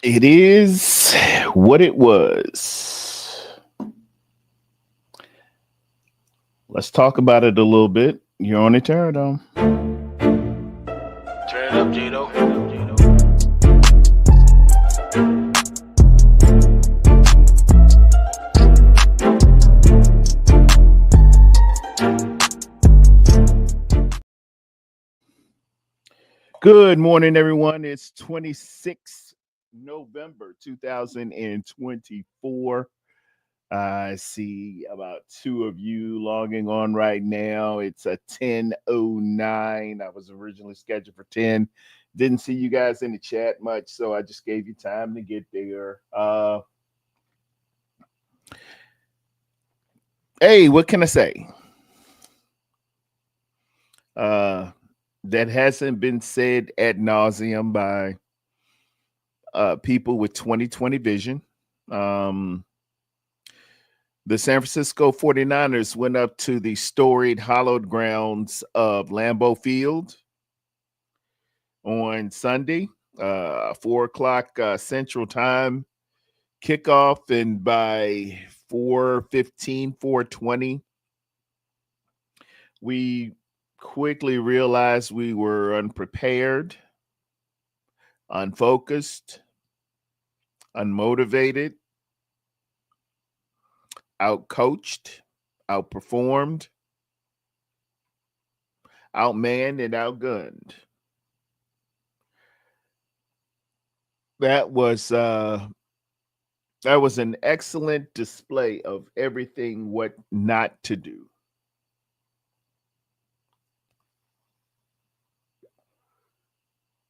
It is what it was. Let's talk about it a little bit. You're on the Terradome. Turn it up, Jado. Good morning, everyone. It's 26 November 2024. I see about two of you logging on right now. It's a 10:09. I was originally scheduled for 10. Didn't see you guys in the chat much, so I just gave you time to get there. Hey, what can I say? That hasn't been said ad nauseum by people with 2020 vision. The San Francisco 49ers went up to the storied hallowed grounds of Lambeau Field on Sunday, 4 o'clock Central Time kickoff, and by 4:15, 4:20, we quickly realized we were unprepared, unfocused, unmotivated, outcoached, outperformed, outmanned, and outgunned. That was an excellent display of everything what not to do.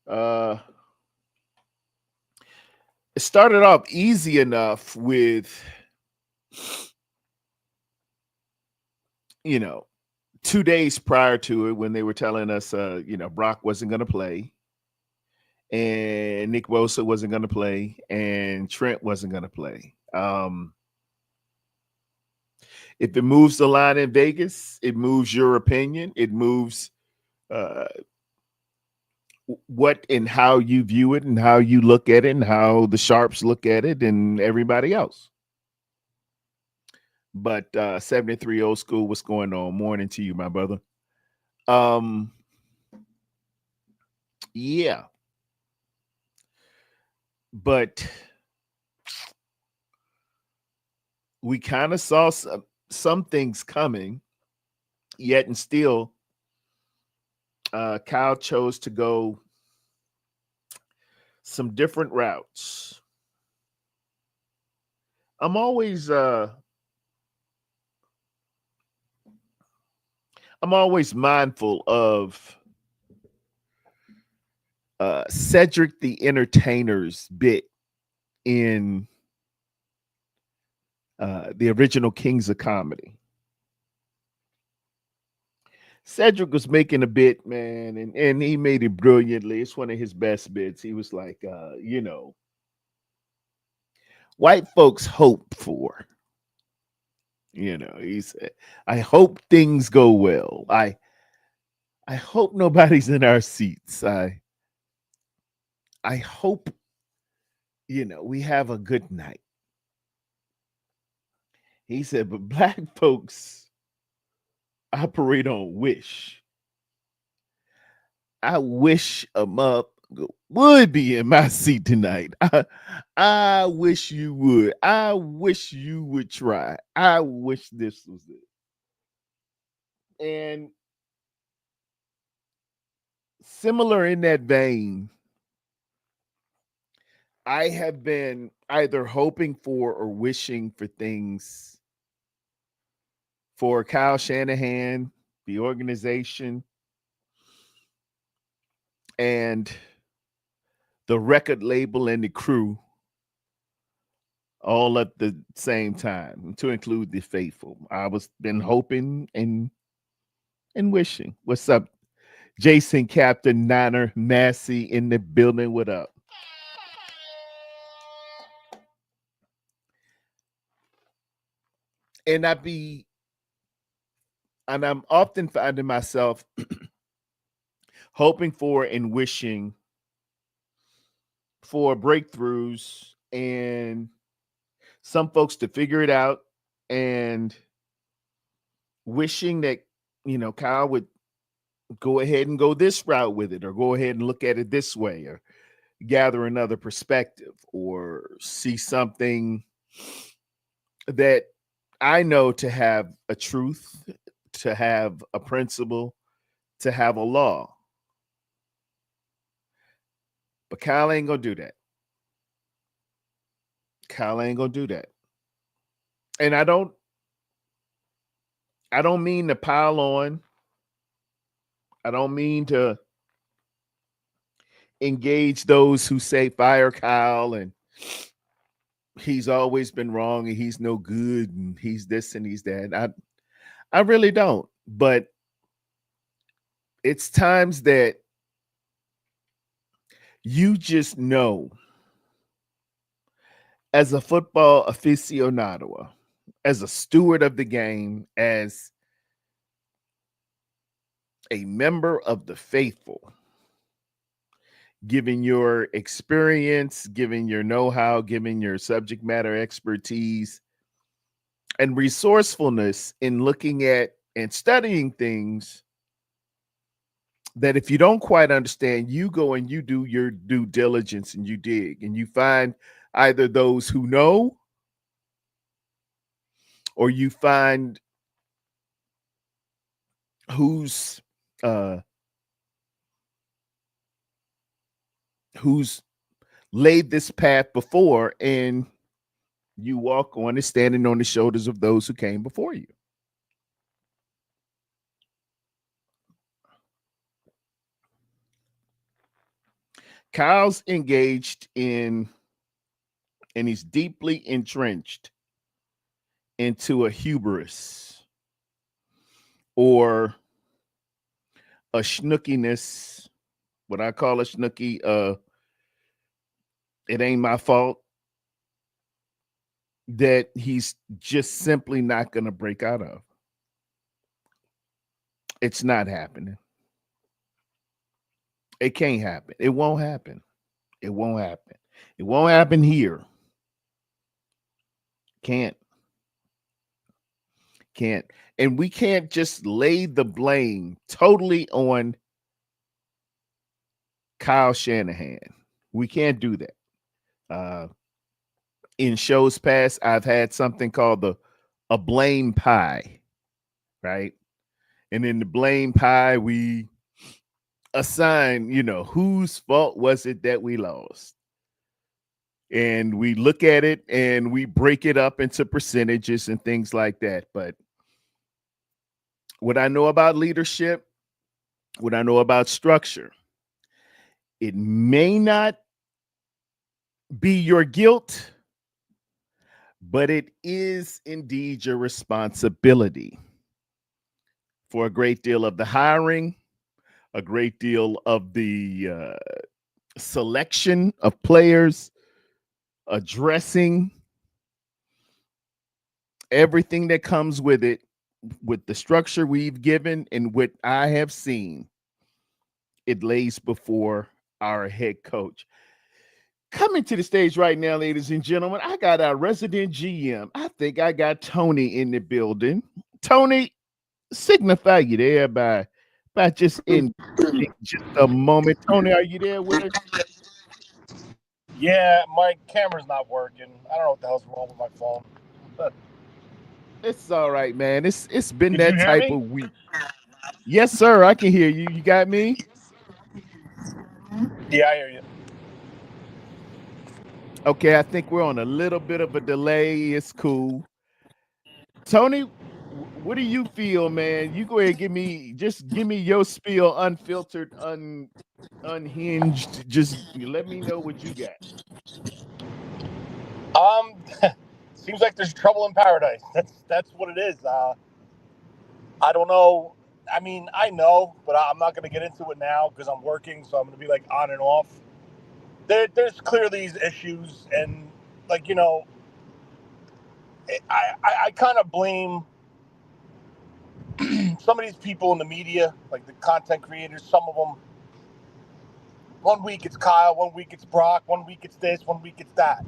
Uh, it started off easy enough with, 2 days prior to it when they were telling us, Brock wasn't going to play and Nick Bosa wasn't going to play and Trent wasn't going to play. If it moves the line in Vegas, it moves your opinion. It moves uh, what and how you view it and how you look at it and how the sharps look at it and everybody else. But 73 old school, what's going on? Morning to you, my brother. Yeah. But we kind of saw some things coming, yet and still Kyle chose to go some different routes. I'm always mindful of Cedric the Entertainer's bit in the original Kings of Comedy. Cedric was making a bit, man, and he made it brilliantly. It's one of his best bits. He was like, white folks hope for. He said, I hope things go well. I hope nobody's in our seats. I hope, we have a good night. He said, but black folks operate on wish. I wish a mother would be in my seat tonight. I wish you would. I wish you would try. I wish this was it. And similar in that vein, I have been either hoping for or wishing for things for Kyle Shanahan, the organization, and the record label and the crew all at the same time, to include the faithful. I was been hoping and wishing. What's up, Jason Captain Niner Massey in the building? What up? And I'm often finding myself hoping for and wishing for breakthroughs and some folks to figure it out and wishing that, Kyle would go ahead and go this route with it or go ahead and look at it this way or gather another perspective or see something that I know to have a truth, to have a principle, to have a law. But Kyle ain't gonna do that. Kyle ain't gonna do that. And I don't mean to pile on. I don't mean to engage those who say fire Kyle and he's always been wrong and he's no good and he's this and he's that. I really don't. But it's times that you just know as a football aficionado, as a steward of the game, as a member of the faithful, given your experience, given your know-how, given your subject matter expertise and resourcefulness in looking at and studying things, that if you don't quite understand, you go and you do your due diligence and you dig and you find either those who know or you find who's laid this path before and you walk on it standing on the shoulders of those who came before you. Kyle's engaged in and he's deeply entrenched into a hubris or a schnookiness, what I call a schnooky, it ain't my fault, that he's just simply not going to break out of. It's not happening. It can't happen. It won't happen. It won't happen. It won't happen here. Can't. And we can't just lay the blame totally on Kyle Shanahan. We can't do that. In shows past, I've had something called a blame pie, right? And in the blame pie, we assign, whose fault was it that we lost? And we look at it and we break it up into percentages and things like that. But what I know about leadership, what I know about structure, it may not be your guilt, but it is indeed your responsibility for a great deal of the hiring, a great deal of the selection of players, addressing everything that comes with it, with the structure we've given and what I have seen. It lays before our head coach. Coming to the stage right now, ladies and gentlemen, I got our resident GM. I think I got Tony in the building. Tony, signify you there by just in just a moment. Tony, are you there with us? Yeah, my camera's not working. I don't know what the hell's wrong with my phone. It's all right, man. It's been Did you that hear type me? of week. Yes, sir. I can hear you. You got me? Yeah, I hear you. Okay, I think we're on a little bit of a delay. It's cool. Tony, what do you feel, man? You go ahead and give me your spiel, unfiltered, unhinged. Just let me know what you got. Um, seems like there's trouble in paradise. That's what it is. I don't know. I mean, I know, but I'm not going to get into it now because I'm working, so I'm going to be like on and off. There's clearly these issues, and like I kind of blame some of these people in the media, like the content creators. Some of them 1 week it's Kyle, 1 week it's Brock, 1 week it's this, 1 week it's that.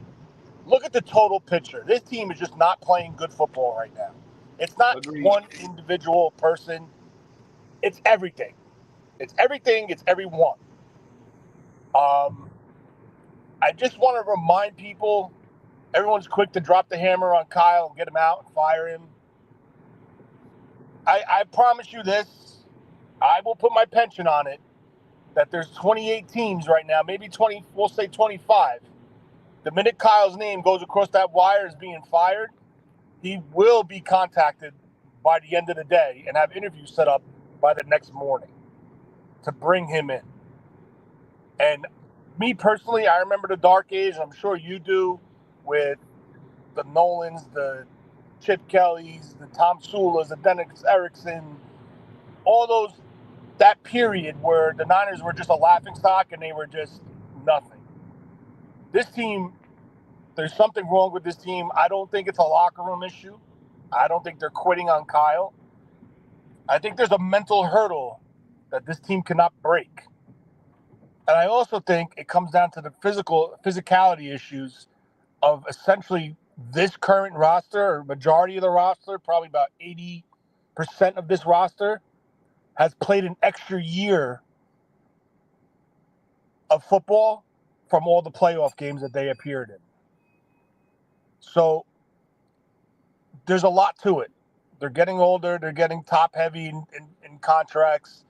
Look at the total picture. This team is just not playing good football right now. It's not Agreed. one individual person. It's everything. It's everything. It's everyone. Um, I just want to remind people, everyone's quick to drop the hammer on Kyle and get him out and fire him. I promise you this. I will put my pension on it that there's 28 teams right now, maybe 20, we'll say 25. The minute Kyle's name goes across that wire as being fired, he will be contacted by the end of the day and have interviews set up by the next morning to bring him in. And me personally, I remember the dark age, and I'm sure you do, with the Nolans, the Chip Kellys, the Tom Sulas, the Dennis Erickson, all those, that period where the Niners were just a laughingstock and they were just nothing. This team, there's something wrong with this team. I don't think it's a locker room issue. I don't think they're quitting on Kyle. I think there's a mental hurdle that this team cannot break. And I also think it comes down to the physicality issues of essentially this current roster, or majority of the roster, probably about 80% of this roster, has played an extra year of football from all the playoff games that they appeared in. So there's a lot to it. They're getting older. They're getting top heavy in contracts.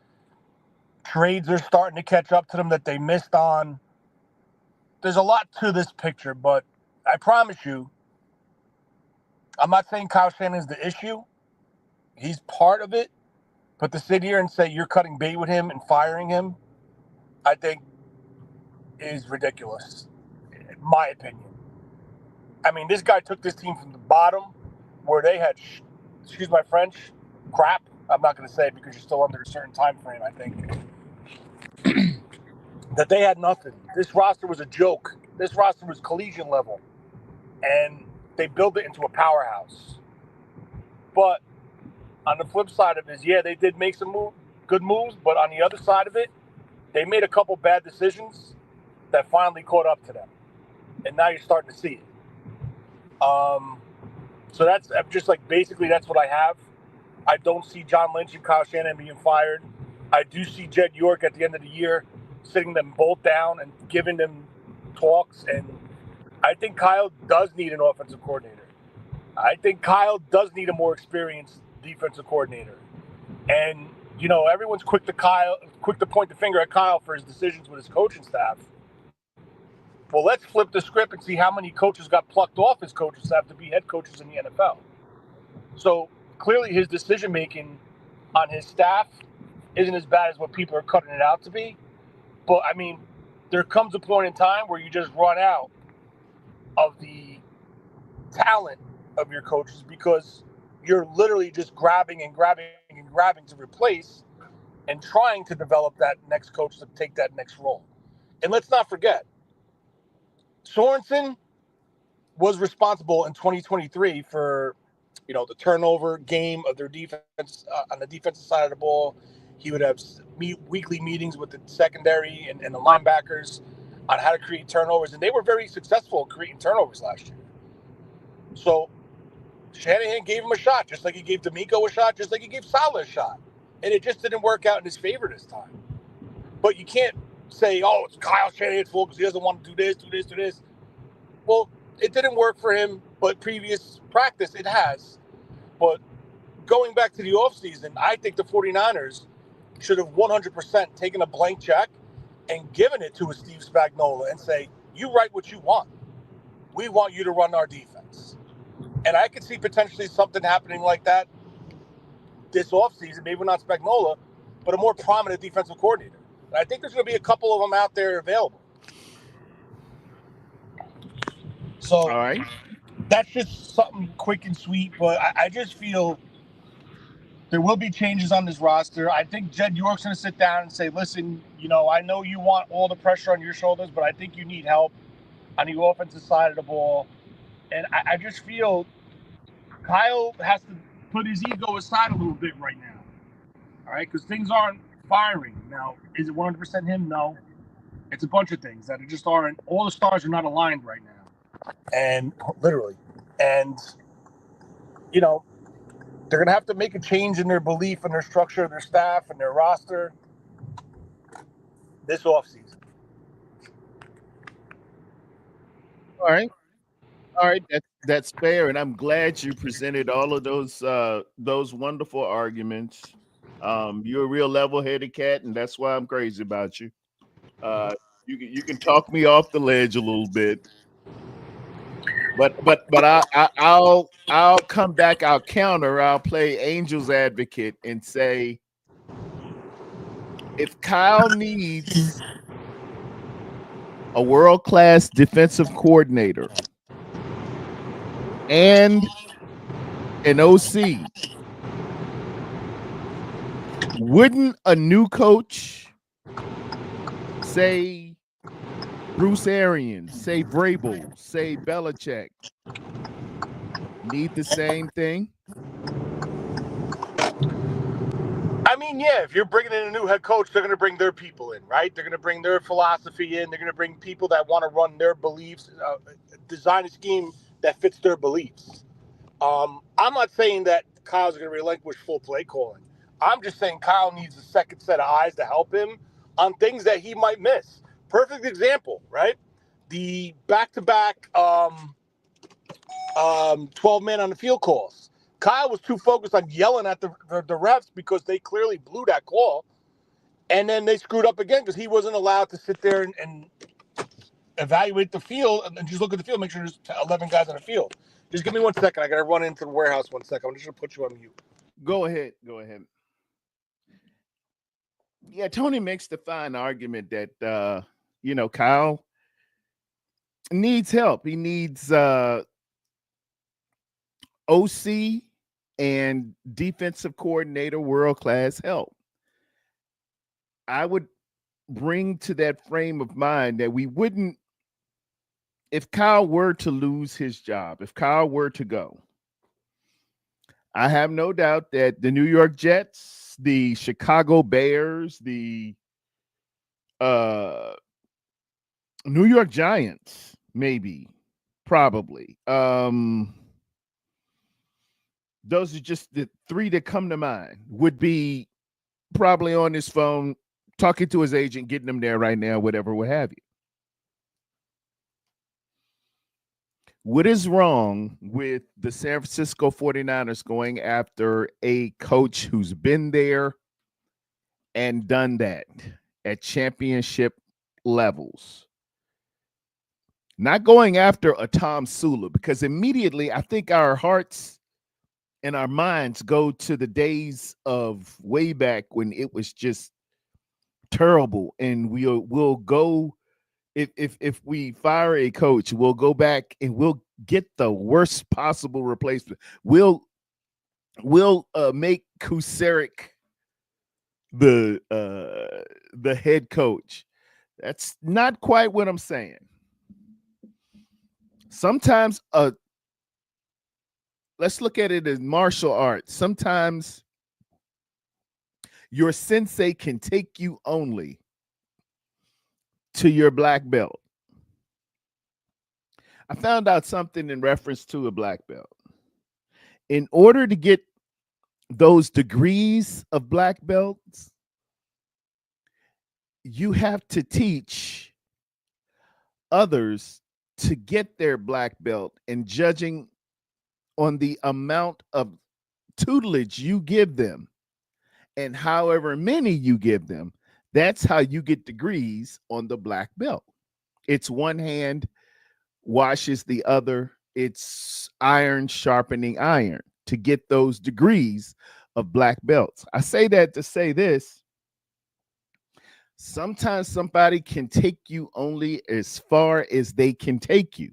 Trades are starting to catch up to them that they missed on. There's a lot to this picture, but I promise you, I'm not saying Kyle Shanahan's the issue. He's part of it. But to sit here and say you're cutting bait with him and firing him, I think is ridiculous, in my opinion. I mean, this guy took this team from the bottom where they had, excuse my French, crap. I'm not going to say it because you're still under a certain time frame, I think. That they had nothing. This roster was a joke. This roster was collegiate level. And they built it into a powerhouse. But on the flip side of it is, yeah, they did make some good moves, but on the other side of it, they made a couple bad decisions that finally caught up to them. And now you're starting to see it. So that's just like, basically that's what I have. I don't see John Lynch and Kyle Shanahan being fired. I do see Jed York at the end of the year sitting them both down and giving them talks. And I think Kyle does need an offensive coordinator. I think Kyle does need a more experienced defensive coordinator. And, you know, everyone's quick to point the finger at Kyle for his decisions with his coaching staff. Well, let's flip the script and see how many coaches got plucked off his coaching staff to be head coaches in the NFL. So clearly his decision-making on his staff isn't as bad as what people are cutting it out to be. But, I mean, there comes a point in time where you just run out of the talent of your coaches because you're literally just grabbing to replace and trying to develop that next coach to take that next role. And let's not forget, Sorensen was responsible in 2023 for, you know, the turnover game of their defense on the defensive side of the ball. He would have weekly meetings with the secondary and the linebackers on how to create turnovers, and they were very successful in creating turnovers last year. So Shanahan gave him a shot, just like he gave D'Amico a shot, just like he gave Saleh a shot. And it just didn't work out in his favor this time. But you can't say, oh, it's Kyle Shanahan's fault because he doesn't want to do this. Well, it didn't work for him, but previous practice, it has. But going back to the offseason, I think the 49ers should have 100% taken a blank check and given it to a Steve Spagnuolo and say, you write what you want. We want you to run our defense. And I could see potentially something happening like that this offseason, maybe not Spagnuolo, but a more prominent defensive coordinator. And I think there's going to be a couple of them out there available. So All right. that's just something quick and sweet, but I just feel there will be changes on this roster. I think Jed York's going to sit down and say, listen, you know, I know you want all the pressure on your shoulders, but I think you need help on the offensive side of the ball. And I just feel Kyle has to put his ego aside a little bit right now. All right, because things aren't firing. Now, is it 100% him? No. It's a bunch of things that just aren't. All the stars are not aligned right now, and literally, and you know they're gonna have to make a change in their belief and their structure, their staff, and their roster this offseason. All right. All right, that's fair, and I'm glad you presented all of those wonderful arguments. You're a real level-headed cat, and that's why I'm crazy about you. Uh, you can talk me off the ledge a little bit, but I'll come back. I'll counter. I'll play Angels advocate and say, if Kyle needs a world-class defensive coordinator and an OC, wouldn't a new coach, say Bruce Arians, say Vrabel, say Belichick, need the same thing? I mean, yeah, if you're bringing in a new head coach, they're going to bring their people in, right? They're going to bring their philosophy in. They're going to bring people that want to run their beliefs, design a scheme that fits their beliefs. I'm not saying that Kyle's going to relinquish full play calling. I'm just saying Kyle needs a second set of eyes to help him on things that he might miss. Perfect example, right? The back-to-back 12-man on the field calls. Kyle was too focused on yelling at the refs because they clearly blew that call. And then they screwed up again because he wasn't allowed to sit there and evaluate the field and just look at the field, make sure there's 11 guys on the field. Just give me 1 second. I got to run into the warehouse 1 second. I'm just going to put you on mute. Go ahead. Go ahead. Yeah, Tony makes the fine argument that, Kyle needs help. He needs OC and defensive coordinator world-class help. I would bring to that frame of mind that we wouldn't, if Kyle were to lose his job, if Kyle were to go, I have no doubt that the New York Jets, the Chicago Bears, the New York Giants, maybe, probably. Those are just the three that come to mind, would be probably on his phone, talking to his agent, getting him there right now, whatever, what have you. What is wrong with the San Francisco 49ers going after a coach who's been there and done that at championship levels? Not going after a Tom Sula, because immediately I think our hearts and our minds go to the days of way back when it was just terrible, and we'll go, if we fire a coach, we'll go back and we'll get the worst possible replacement. We'll make Kucerik the head coach. That's not quite what I'm saying. Sometimes let's look at it as martial arts. Sometimes your sensei can take you only to your black belt. I found out something in reference to a black belt. In order to get those degrees of black belts, you have to teach others to get their black belt, and judging on the amount of tutelage you give them and however many you give them, that's how you get degrees on the black belt. It's one hand washes the other. It's iron sharpening iron to get those degrees of black belts. I say that to say this. Sometimes somebody can take you only as far as they can take you,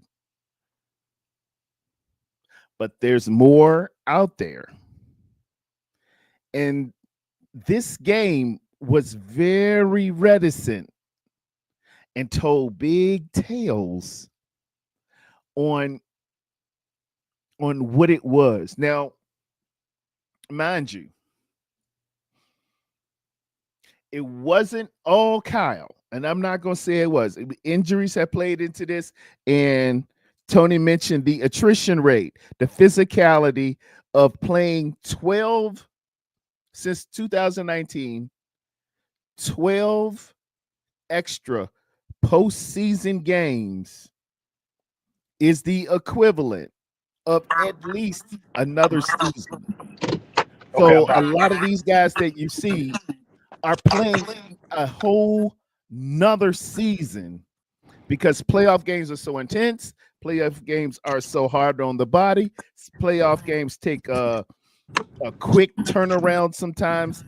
but there's more out there. And this game was very reticent and told big tales on what it was. Now, mind you, it wasn't all Kyle. and I'm not going to say it was. Injuries have played into this, and Tony mentioned the attrition rate, the physicality of playing 12 since 2019, 12 extra postseason games is the equivalent of at least another season. Okay, I'm So a back. lot of these guys that you see are playing a whole nother season because playoff games are so intense. Playoff games are so hard on the body. Playoff games take a quick turnaround sometimes.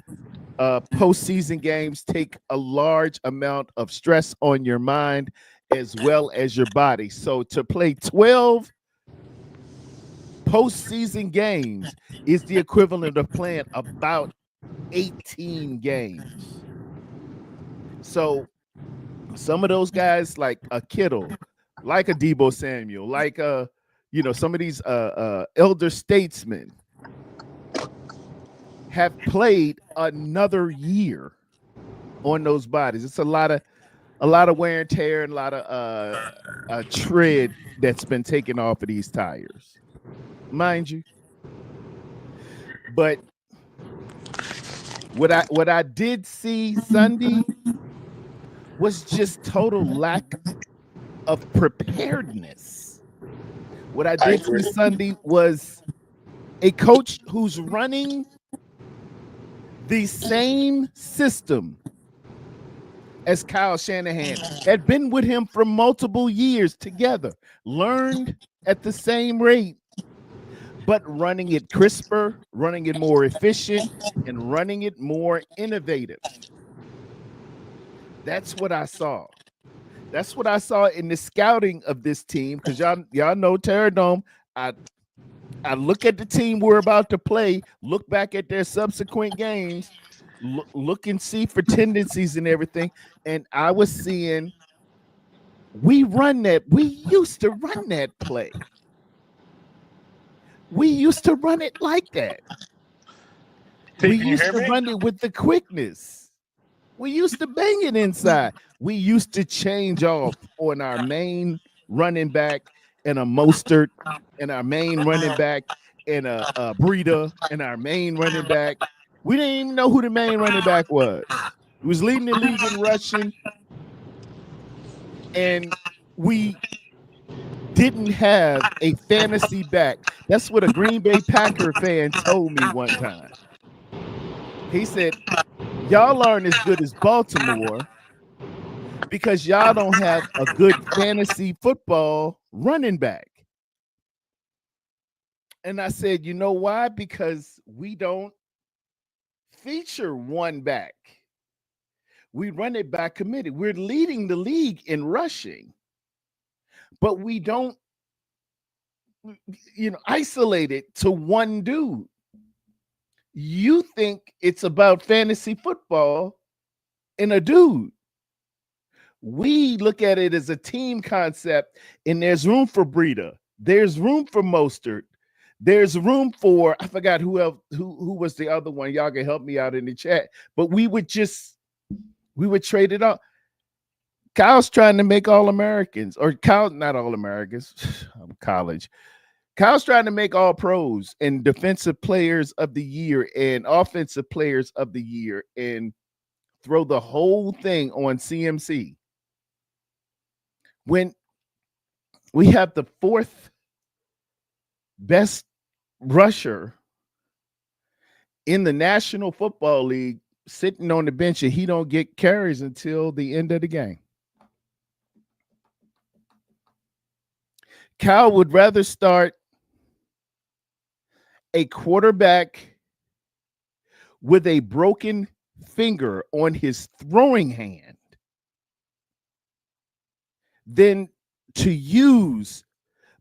Postseason games take a large amount of stress on your mind as well as your body. So to play 12 postseason games is the equivalent of playing about 18 games. So some of those guys, like a Kittle, like a Debo Samuel, like some of these elder statesmen have played another year on those bodies. It's a lot of wear and tear and a lot of tread that's been taken off of these tires, mind you. But what I did see Sunday was just total lack of preparedness. What I I did see agree. Sunday was a coach who's running the same system as Kyle Shanahan, had been with him for multiple years together, learned at the same rate, but running it crisper, running it more efficient, and running it more innovative. That's what I saw. That's what I saw in the scouting of this team. Because y'all know Terradome. I look at the team we're about to play, look back at their subsequent games, look and see for tendencies and everything. And I was seeing we used to run that play. We used to run it like that. T, We can you used hear to me? run it with the quickness. We used to bang it inside. We used to change off on our main running back and a Mostert and our main running back and a Breida and our main running back. We didn't even know who the main running back was. He was leading the league in rushing, and we didn't have a fantasy back. That's what a Green Bay Packer fan told me one time. He said, y'all aren't as good as Baltimore because y'all don't have a good fantasy football running back. And I said, you know why? Because we don't feature one back. We run it by committee. We're leading the league in rushing, but we don't, isolate it to one dude. You think it's about fantasy football and a dude. We look at it as a team concept, and there's room for Breida. There's room for Mostert. There's room for, I forgot who else, who was the other one. Y'all can help me out in the chat. But we would trade it off. Kyle's trying to make All-Americans, or Kyle, not All-Americans, college. Kyle's trying to make all pros and defensive players of the year and offensive players of the year and throw the whole thing on CMC. When we have the fourth best rusher in the National Football League sitting on the bench and he don't get carries until the end of the game. Kyle would rather start a quarterback with a broken finger on his throwing hand than to use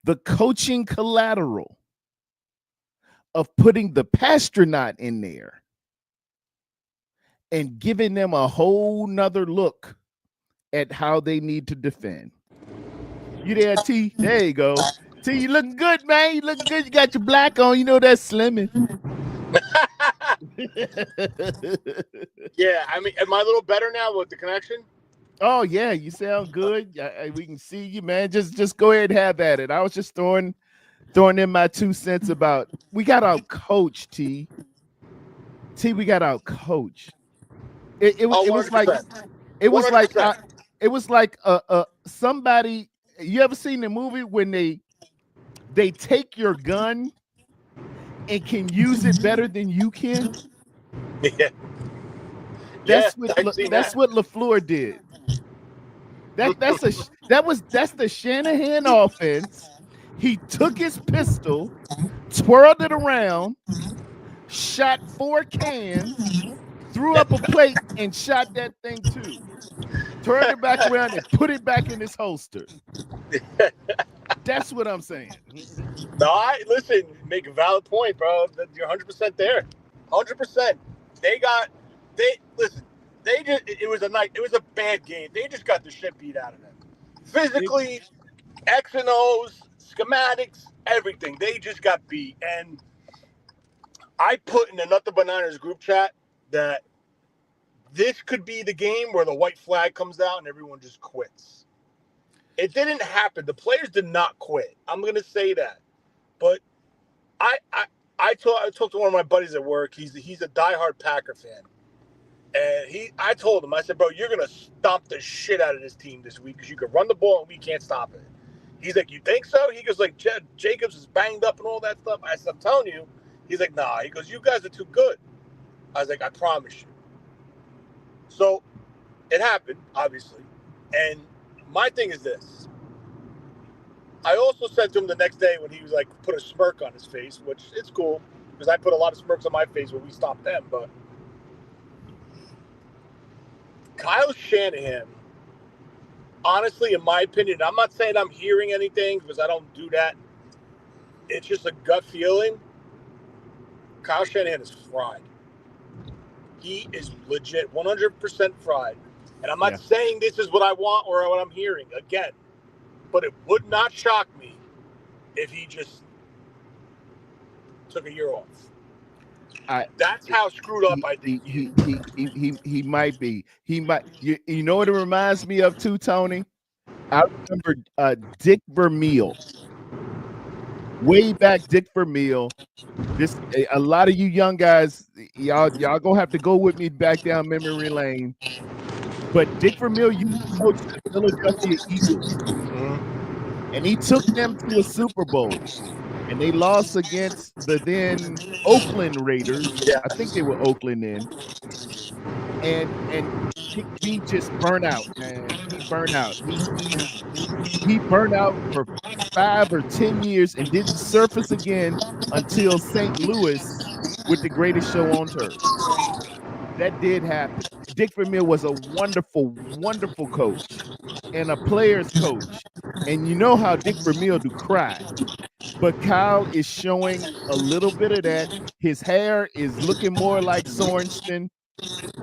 the coaching collateral of putting the Pastronaut in there and giving them a whole nother look at how they need to defend. You there, T? There you go. T, you looking good, man. You looking good. You got your black on. You know that's slimming. Yeah, I mean, am I a little better now with the connection? Oh yeah, you sound good. We can see you, man. Just go ahead and have at it. I was just throwing in my 2 cents about we got our coach T. We got our coach. Oh, It was like 100%. it was like 100%. it was like somebody. You ever seen the movie when they take your gun and can use it better than you can? Yeah. Yeah, I've seen That's that. what LaFleur did. That's the Shanahan offense. He took his pistol, twirled it around, shot 4 cans, threw up a plate, and shot that thing too. Turned it back around and put it back in his holster. That's what I'm saying. No, I listen. Make a valid point, bro. You're 100% there. 100%. They got. They listen. They just. It was a night. It was a bad game. They just got the shit beat out of them. Physically, X and O's, schematics, everything. They just got beat. And I put in the Nothing But Niners group chat that this could be the game where the white flag comes out and everyone just quits. It didn't happen. The players did not quit. I'm gonna say that. But I I I talked to one of my buddies at work. He's a diehard Packer fan, and I told him, I said, bro, you're gonna stomp the shit out of this team this week because you can run the ball and we can't stop it. He's like, you think so? He goes like, Jacobs is banged up and all that stuff. I said, I'm telling you. He's like, nah. He goes, you guys are too good. I was like, I promise you. So it happened, obviously, and my thing is this. I also said to him the next day when he was like, put a smirk on his face, which it's cool because I put a lot of smirks on my face when we stopped them. But Kyle Shanahan, honestly, in my opinion, I'm not saying I'm hearing anything because I don't do that. It's just a gut feeling. Kyle Shanahan is fried. He is legit 100% fried. And I'm not Yeah. saying this is what I want or what I'm hearing again, but it would not shock me if he just took a year off. That's how screwed up I think he is. He might be. He might. You know what it reminds me of too, Tony? I remember Dick Vermeil. Way back, Dick Vermeil. A lot of you young guys, y'all gonna have to go with me back down memory lane. But Dick Vermeil used to coach the Philadelphia Eagles, and he took them to a Super Bowl, and they lost against the then Oakland Raiders. I think they were Oakland then. And Dick V just burnt out, man. He burned out. He burned out for 5 or 10 years and didn't surface again until St. Louis with the greatest show on turf. That did happen. Dick Vermeil was a wonderful, wonderful coach and a player's coach. And you know how Dick Vermeil do cry. But Kyle is showing a little bit of that. His hair is looking more like Sorensen.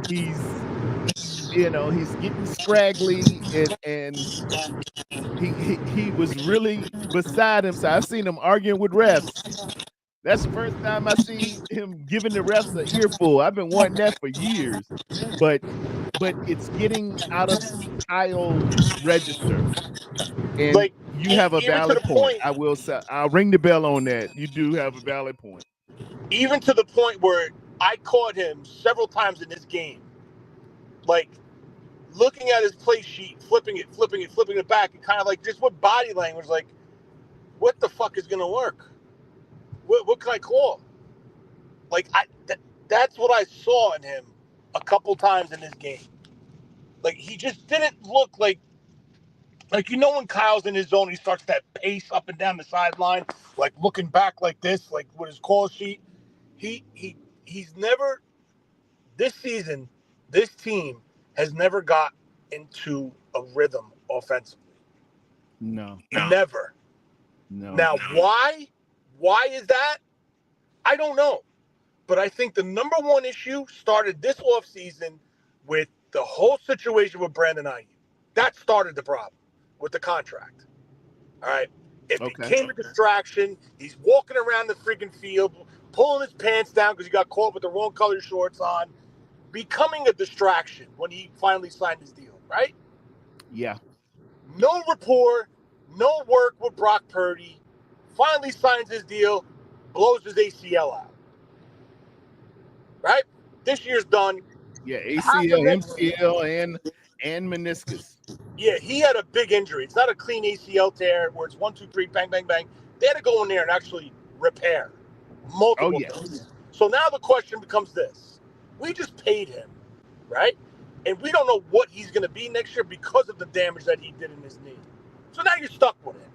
He's he's getting scraggly and he was really beside himself. I've seen him arguing with refs. That's the first time I seen him giving the refs an earful. I've been wanting that for years, but it's getting out of Kyle's register. And Like, you have a even to the valid point. point, I will say I'll ring the bell on that. You do have a valid point. even to the point where I caught him several times in this game, like looking at his play sheet, flipping it back, and kind of like just what body language, like, what the fuck is gonna work? What can I call? Like that's what I saw in him a couple times in this game. Like he just didn't look like when Kyle's in his zone, he starts that pace up and down the sideline, like looking back like this, like with his call sheet. He's never this season. This team has never got into a rhythm offensively. No. Never. No. Now, why? Why is that? I don't know. But I think the number one issue started this offseason with the whole situation with Brandon Ayuk. That started the problem with the contract. All right. It became a distraction. He's walking around the freaking field, pulling his pants down because he got caught with the wrong color shorts on, becoming a distraction when he finally signed his deal, right? Yeah. No rapport, no work with Brock Purdy. Finally signs his deal, blows his ACL out. Right? This year's done. Yeah. Half the ACL, next MCL, and meniscus. Yeah, he had a big injury. It's not a clean ACL tear where it's 1, 2, 3, bang, bang, bang. They had to go in there and actually repair Oh multiple yeah. things. So now the question becomes this. We just paid him, right? And we don't know what he's going to be next year because of the damage that he did in his knee. So now you're stuck with him.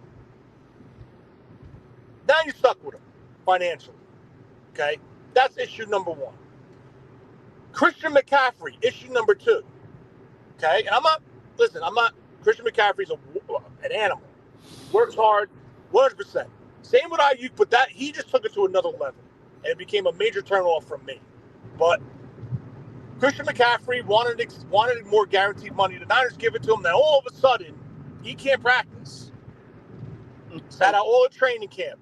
Now you're stuck with him financially. Okay? That's issue number one. Christian McCaffrey, issue number two. Okay? And Christian McCaffrey's an animal. Works hard, 100%. Same with Ayuk, but he just took it to another level. And it became a major turnoff from me. But Christian McCaffrey wanted more guaranteed money. The Niners give it to him. Then all of a sudden, he can't practice. Sat out all the training camp.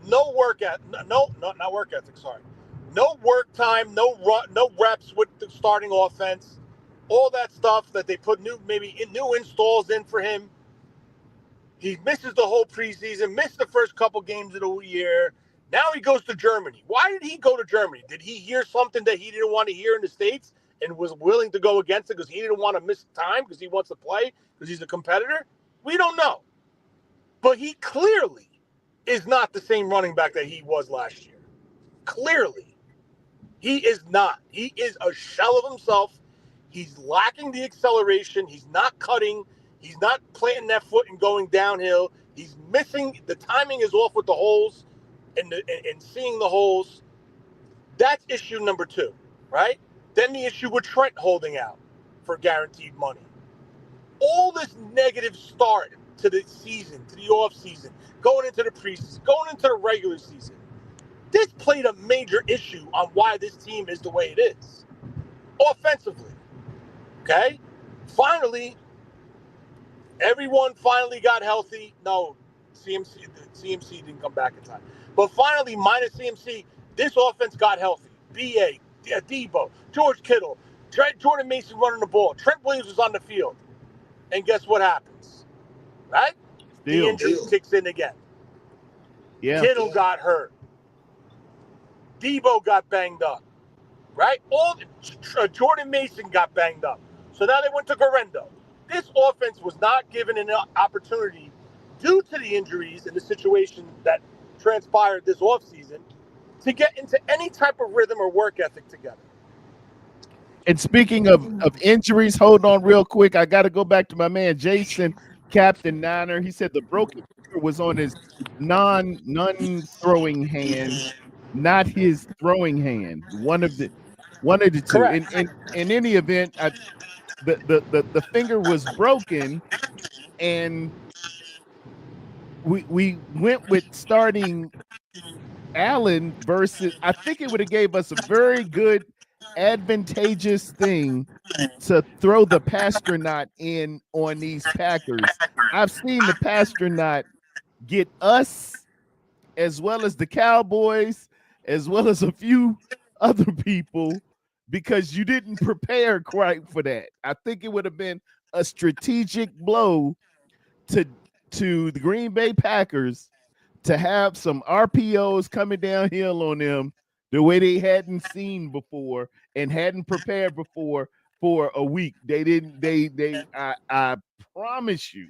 No work not work ethic. Sorry, no work time, no reps with the starting offense. All that stuff that they put new installs in for him. He misses the whole preseason, missed the first couple games of the year. Now he goes to Germany. Why did he go to Germany? Did he hear something that he didn't want to hear in the States and was willing to go against it because he didn't want to miss time because he wants to play because he's a competitor? We don't know. But he clearly is not the same running back that he was last year. Clearly. He is not. He is a shell of himself. He's lacking the acceleration. He's not cutting. He's not planting that foot and going downhill. He's missing. The timing is off with the holes and seeing the holes. That's issue number two, right? Then the issue with Trent holding out for guaranteed money. All this negative start to the season, to the off season, going into the preseason, going into the regular season. This played a major issue on why this team is the way it is. Offensively. Okay? Finally, everyone finally got healthy. No, CMC didn't come back in time. But finally, minus CMC, this offense got healthy. BA, Debo, George Kittle, Jordan Mason running the ball. Trent Williams was on the field. And guess what happens? Right? The injury kicks in again. Yeah. Kittle got hurt. Debo got banged up. Right? Jordan Mason got banged up. So now they went to Garendo. This offense was not given an opportunity due to the injuries and the situation that transpired this offseason to get into any type of rhythm or work ethic together. And speaking of injuries, hold on real quick. I got to go back to my man Jason, Captain Niner. He said the broken finger was on his non-throwing hand, not his throwing hand. One of the two. Correct. In any event, the finger was broken, and we went with starting Allen versus. I think it would have gave us a very good, advantageous thing to throw the Pasternaut in on these Packers. I've seen the Pasternaut get us, as well as the Cowboys, as well as a few other people, because you didn't prepare quite for that. I think it would have been a strategic blow to the Green Bay Packers to have some RPOs coming downhill on them the way they hadn't seen before and hadn't prepared before for a week. They didn't. I promise you,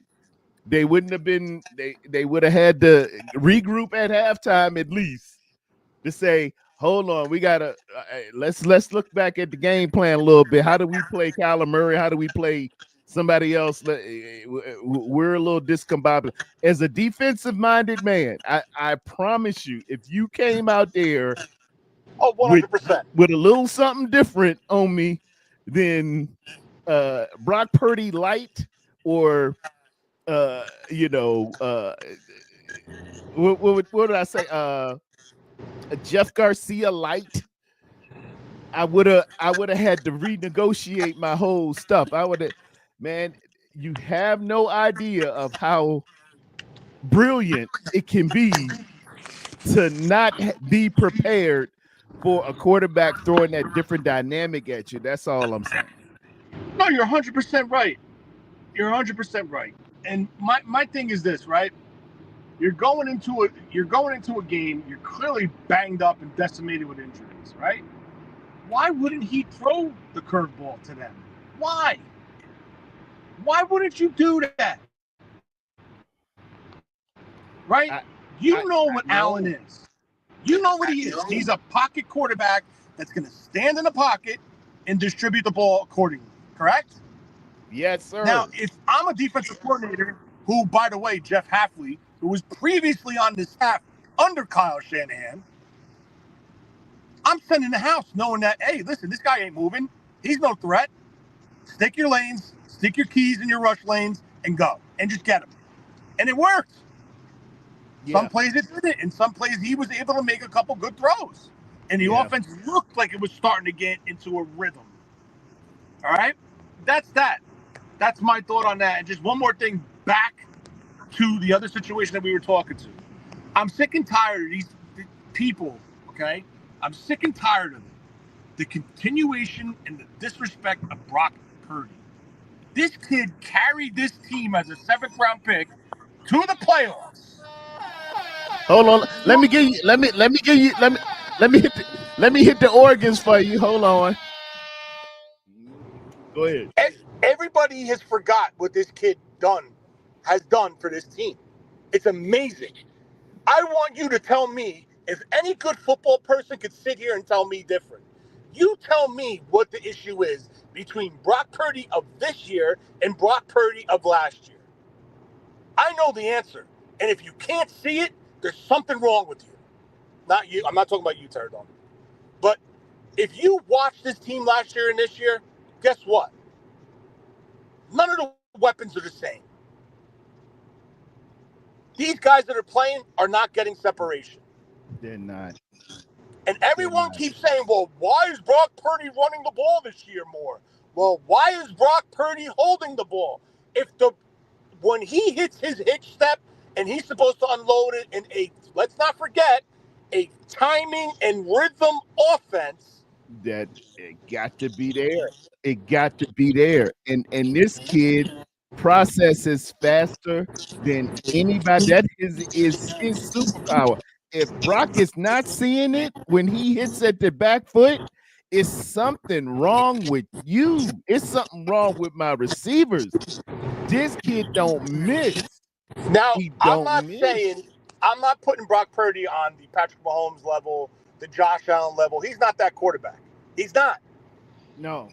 they wouldn't have been. They would have had to regroup at halftime at least to say, hold on, we gotta let's look back at the game plan a little bit. How do we play Kyler Murray? How do we play somebody else? We're a little discombobulated. As a defensive-minded man, I promise you, if you came out there 100%. with a little something different on me than Brock Purdy light or what did I say? Jeff Garcia light, I would have had to renegotiate my whole stuff. I would have, man, you have no idea of how brilliant it can be to not be prepared for a quarterback throwing that different dynamic at you. That's all I'm saying. No, you're 100% right. You're 100% right. And my thing is this, right? You're going into a game. You're clearly banged up and decimated with injuries, right? Why wouldn't he throw the curveball to them? Why? Why wouldn't you do that? Right? You know what Allen is. You know what he is. He's a pocket quarterback that's going to stand in the pocket and distribute the ball accordingly. Correct? Yes, sir. Now, if I'm a defensive coordinator, who, by the way, Jeff Hafley, who was previously on this staff under Kyle Shanahan, I'm sending the house knowing that, hey, listen, this guy ain't moving. He's no threat. Stick your lanes, stick your keys in your rush lanes, and go. And just get him. And it worked. Yeah. Some plays it didn't, and some plays he was able to make a couple good throws. And the offense looked like it was starting to get into a rhythm. All right? That's that. That's my thought on that. And just one more thing back to the other situation that we were talking to. I'm sick and tired of these people, okay? I'm sick and tired of it. The continuation and the disrespect of Brock Purdy. This kid carried this team as a 7th-round pick to the playoffs. Hold on. Let me hit the organs for you. Hold on. Go ahead. Everybody has forgot what this kid has done for this team. It's amazing. I want you to tell me, if any good football person could sit here and tell me different. You tell me what the issue is between Brock Purdy of this year and Brock Purdy of last year. I know the answer. And if you can't see it, there's something wrong with you. Not you. I'm not talking about you, Terradon. But if you watch this team last year and this year, guess what? None of the weapons are the same. These guys that are playing are not getting separation. They're not. And everyone keeps saying, well, why is Brock Purdy running the ball this year more? Well, why is Brock Purdy holding the ball? When he hits his hitch step and he's supposed to unload it in let's not forget, a timing and rhythm offense. That it got to be there. It got to be there. And this kid processes faster than anybody. That is his superpower. If Brock is not seeing it when he hits at the back foot, it's something wrong with you. It's something wrong with my receivers. This kid don't miss. Now, I'm not putting Brock Purdy on the Patrick Mahomes level, the Josh Allen level. He's not that quarterback. He's not. No.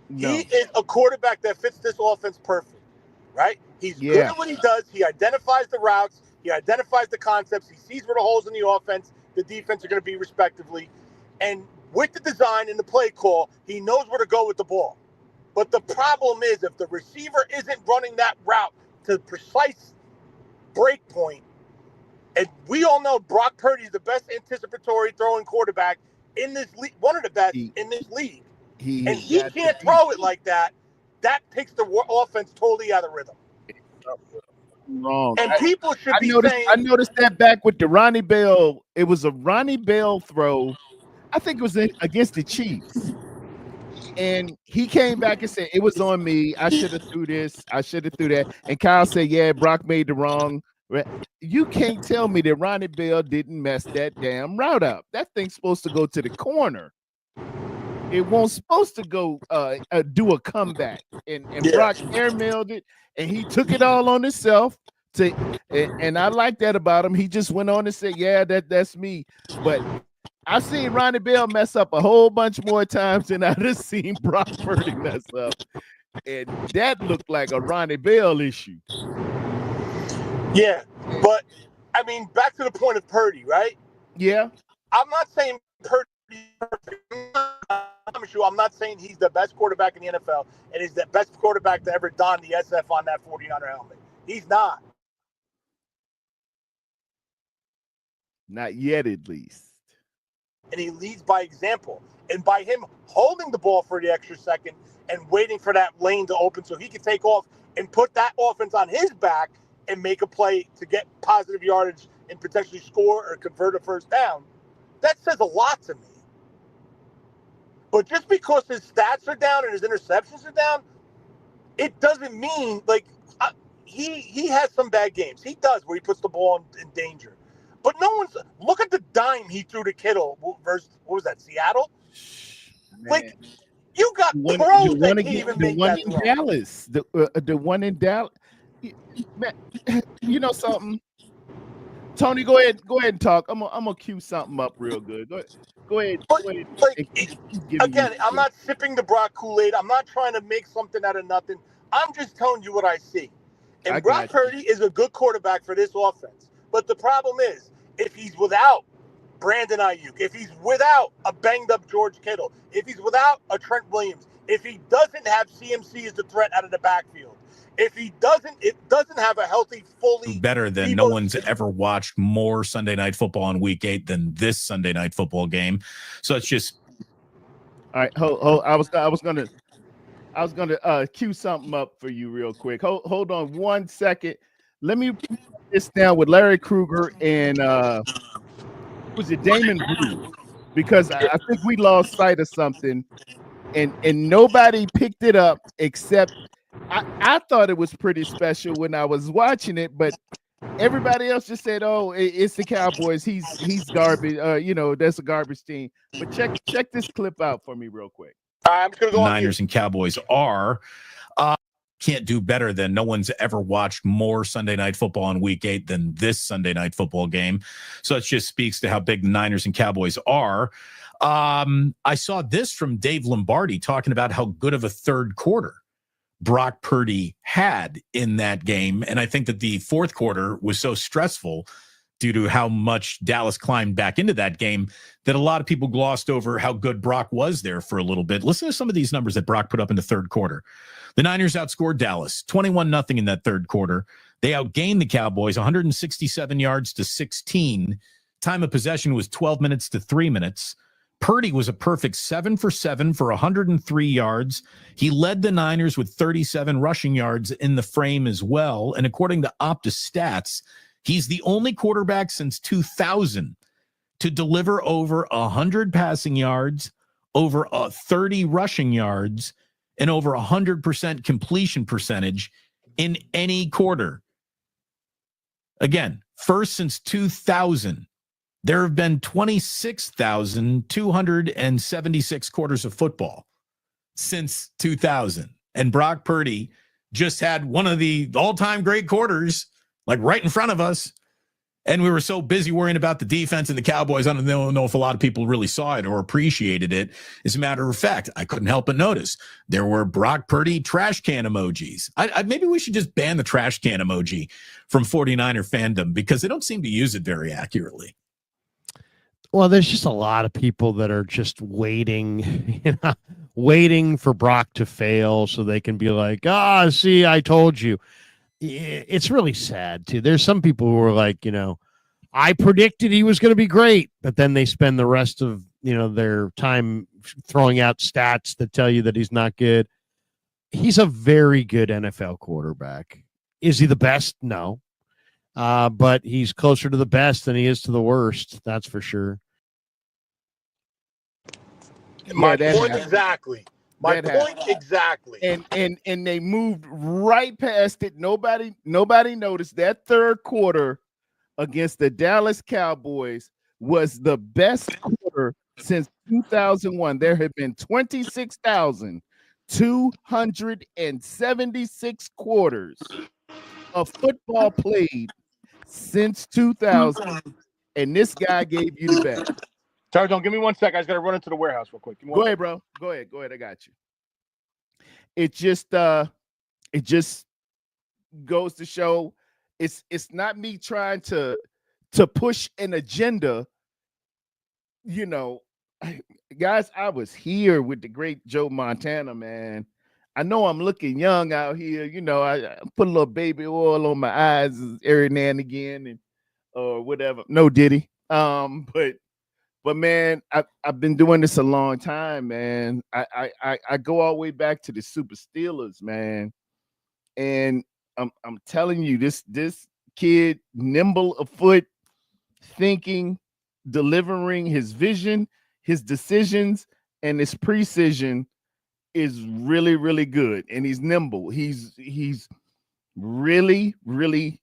He is a quarterback that fits this offense perfect, right? He's good at what he does. He identifies the routes. He identifies the concepts. He sees where the holes in the offense, the defense are going to be respectively. And with the design and the play call, he knows where to go with the ball. But the problem is, if the receiver isn't running that route to precise break point, and we all know Brock Purdy is the best anticipatory throwing quarterback in this league, one of the best in this league. He can't throw it like that. That takes the offense totally out of rhythm. Wrong. And people should be saying. I noticed that back with the Ronnie Bell. It was a Ronnie Bell throw. I think it was against the Chiefs. And he came back and said, it was on me. I should have threw this. I should have threw that. And Kyle said, yeah, Brock made the wrong. You can't tell me that Ronnie Bell didn't mess that damn route up. That thing's supposed to go to the corner. It wasn't supposed to go do a comeback. And Brock airmailed it, and he took it all on himself. And I like that about him. He just went on and said, yeah, that's me. But I've seen Ronnie Bell mess up a whole bunch more times than I've just seen Brock Purdy mess up. And that looked like a Ronnie Bell issue. Yeah, but, I mean, back to the point of Purdy, right? Yeah. I'm not saying Purdy's perfect. I'm not saying he's the best quarterback in the NFL and he's the best quarterback to ever don the SF on that 49er helmet. He's not. Not yet, at least. And he leads by example. And by him holding the ball for the extra second and waiting for that lane to open so he can take off and put that offense on his back and make a play to get positive yardage and potentially score or convert a first down, that says a lot to me. But just because his stats are down and his interceptions are down, it doesn't mean like he has some bad games. He does where he puts the ball in danger. But no one's look at the dime he threw to Kittle versus what was that, Seattle? Man. Like you got the pros that one can't again, even the make one that in throw. Dallas, the one in Dallas. Man, you know something? Tony, go ahead and talk. I'm gonna cue something up real good. Go ahead. But like again, me I'm not sipping the Brock Kool-Aid. I'm not trying to make something out of nothing. I'm just telling you what I see. And Brock Purdy is a good quarterback for this offense. But the problem is, if he's without Brandon Ayuk, if he's without a banged up George Kittle, if he's without a Trent Williams, if he doesn't have CMC as the threat out of the backfield, if he doesn't have a healthy, fully better than no one's ever watched more Sunday Night Football on Week 8 than this Sunday Night Football game. So it's just all right. I was gonna cue something up for you real quick. Hold on 1 second. Let me put this down with Larry Krueger and was it Damon Blue? Because I think we lost sight of something, and nobody picked it up except I thought it was pretty special when I was watching it, but everybody else just said, "Oh, it's the Cowboys. He's garbage. That's a garbage team." But check this clip out for me real quick. I'm just gonna go Niners and Cowboys are can't do better than no one's ever watched more Sunday Night Football on Week 8 than this Sunday Night Football game. So it just speaks to how big the Niners and Cowboys are. I saw this from Dave Lombardi talking about how good of a third quarter Brock Purdy had in that game. And I think that the fourth quarter was so stressful due to how much Dallas climbed back into that game that a lot of people glossed over how good Brock was there for a little bit. Listen to some of these numbers that Brock put up in the third quarter. The Niners outscored Dallas 21-0 in that third quarter. They outgained the Cowboys 167 yards to 16. Time of possession was 12 minutes to 3 minutes. Purdy was a perfect 7 for 7 for 103 yards. He led the Niners with 37 rushing yards in the frame as well. And according to Opta Stats, he's the only quarterback since 2000 to deliver over 100 passing yards, over 30 rushing yards, and over 100% completion percentage in any quarter. Again, first since 2000. There have been 26,276 quarters of football since 2000. And Brock Purdy just had one of the all-time great quarters, like right in front of us. And we were so busy worrying about the defense and the Cowboys. I don't know if a lot of people really saw it or appreciated it. As a matter of fact, I couldn't help but notice there were Brock Purdy trash can emojis. Maybe we should just ban the trash can emoji from 49er fandom because they don't seem to use it very accurately. Well, there's just a lot of people that are just waiting, waiting for Brock to fail so they can be like, see, I told you. It's really sad, too. There's some people who are like, I predicted he was going to be great, but then they spend the rest of, their time throwing out stats that tell you that he's not good. He's a very good NFL quarterback. Is he the best? No. But he's closer to the best than he is to the worst. That's for sure. My point exactly. My point exactly. And they moved right past it. Nobody noticed that third quarter against the Dallas Cowboys was the best quarter since 2001. There have been 26,276 quarters of football played since 2000, and this guy gave you the best. Sorry, don't give me 1 second. I just got to run into the warehouse real quick. Go ahead, bro. Go ahead. I got you. It just goes to show it's not me trying to push an agenda. Guys, I was here with the great Joe Montana, man. I know I'm looking young out here. I put a little baby oil on my eyes every now and again, or whatever. No Diddy. But man, I've been doing this a long time, man. I go all the way back to the Super Steelers, man. And I'm telling you, this kid, nimble of foot, thinking, delivering his vision, his decisions, and his precision is really, really good, and he's nimble. He's really, really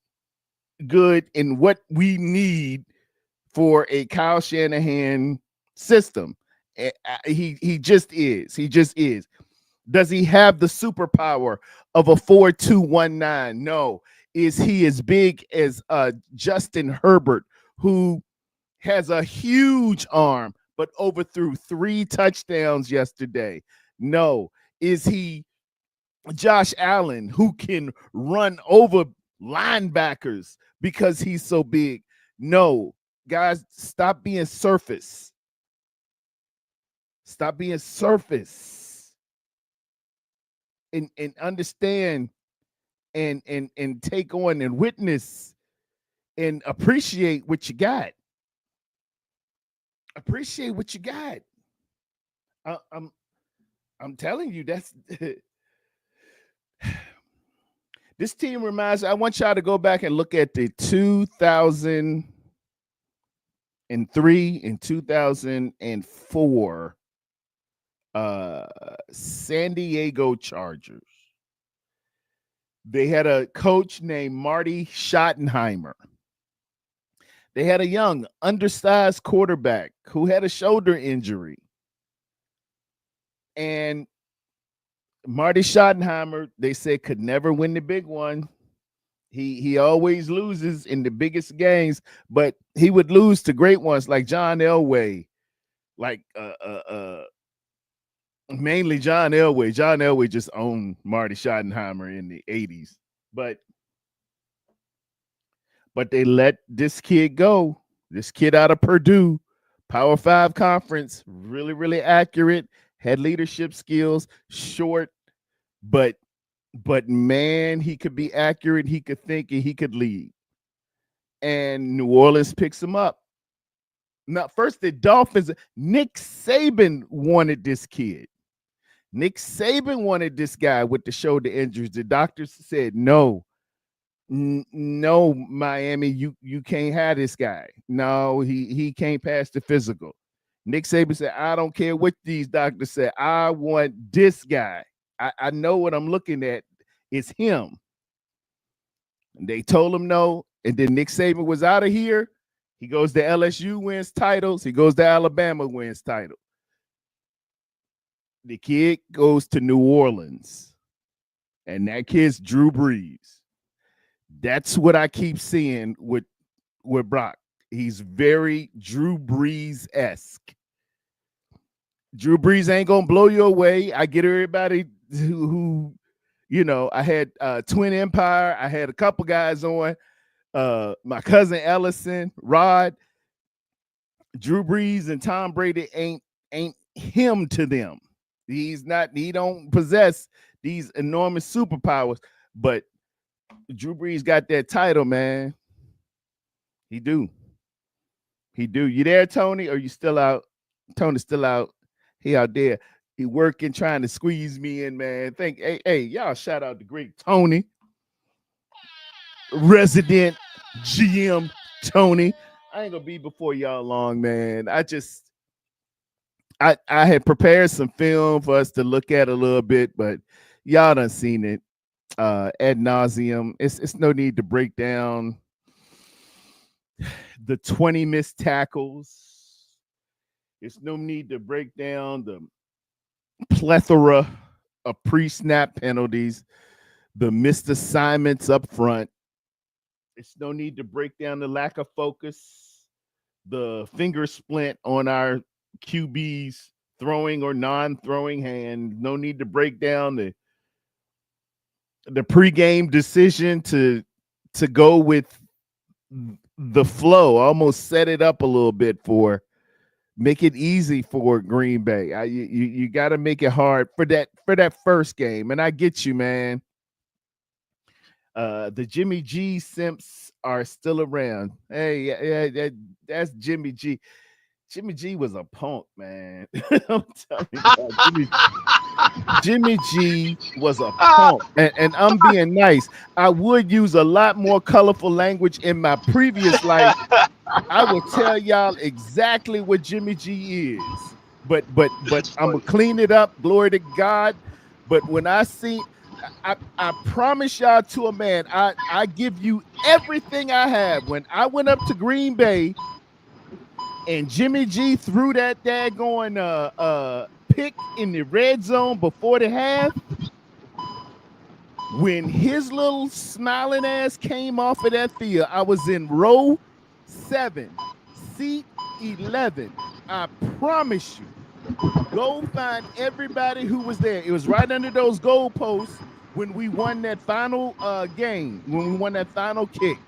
good in what we need for a Kyle Shanahan system. He just is. He just is. Does he have the superpower of a 4.219? No. Is he as big as Justin Herbert, who has a huge arm but overthrew 3 touchdowns yesterday? No. Is he Josh Allen, who can run over linebackers because he's so big? No. Guys, stop being surface. Stop being surface. And understand and take on and witness and appreciate what you got. Appreciate what you got. I'm telling you, that's this team reminds. I want y'all to go back and look at the 2003 and 2004 San Diego Chargers. They had a coach named Marty Schottenheimer. They had a young, undersized quarterback who had a shoulder injury. And Marty Schottenheimer, they said, could never win the big one. He always loses in the biggest games, but he would lose to great ones like John Elway, like mainly John Elway. John Elway just owned Marty Schottenheimer in the 80s. But they let this kid go. This kid out of Purdue, Power 5 conference, really, really accurate, had leadership skills, short, but man, he could be accurate, he could think, and he could lead. And New Orleans picks him up. Now, first the Dolphins, Nick Saban wanted this kid. Nick Saban wanted this guy with the shoulder injuries. The doctors said, no, Miami, you can't have this guy. No, he can't pass the physical. Nick Saban said, I don't care what these doctors say. I want this guy. I know what I'm looking at. It's him. And they told him no. And then Nick Saban was out of here. He goes to LSU, wins titles. He goes to Alabama, wins title. The kid goes to New Orleans. And that kid's Drew Brees. That's what I keep seeing with Brock. He's very Drew Brees-esque. Drew Brees ain't gonna blow you away. I get everybody who I had Twin Empire. I had a couple guys on. My cousin Ellison, Rod, Drew Brees and Tom Brady ain't him to them. He don't possess these enormous superpowers, but Drew Brees got that title, man. He do. You there, Tony? Or you still out? Tony's still out. He out there. He working, trying to squeeze me in, man. Hey, y'all shout out to great Tony. Resident GM Tony. I ain't gonna be before y'all long, man. I had prepared some film for us to look at a little bit, but y'all done seen it ad nauseum. It's no need to break down the 20 missed tackles. It's no need to break down the plethora of pre-snap penalties, the missed assignments up front. It's no need to break down the lack of focus, the finger splint on our QBs throwing or non-throwing hand. No need to break down the pregame decision to go with the flow, almost set it up a little bit for make it easy for Green Bay. You got to make it hard for that first game. And I get you, man. The Jimmy G simps are still around. Hey, that's Jimmy G. Jimmy G was a punk, man. I'm telling you, Jimmy G was a punk. And I'm being nice. I would use a lot more colorful language in my previous life. I will tell y'all exactly what Jimmy G is. but I'm gonna clean it up. Glory to God. But when I see, I promise y'all to a man, I give you everything I have. When I went up to Green Bay and Jimmy G threw that daggone pick in the red zone before the half, when his little smiling ass came off of that field, I was in row 7, seat 11. I promise you. Go find everybody who was there. It was right under those goalposts when we won that final game, when we won that final kick.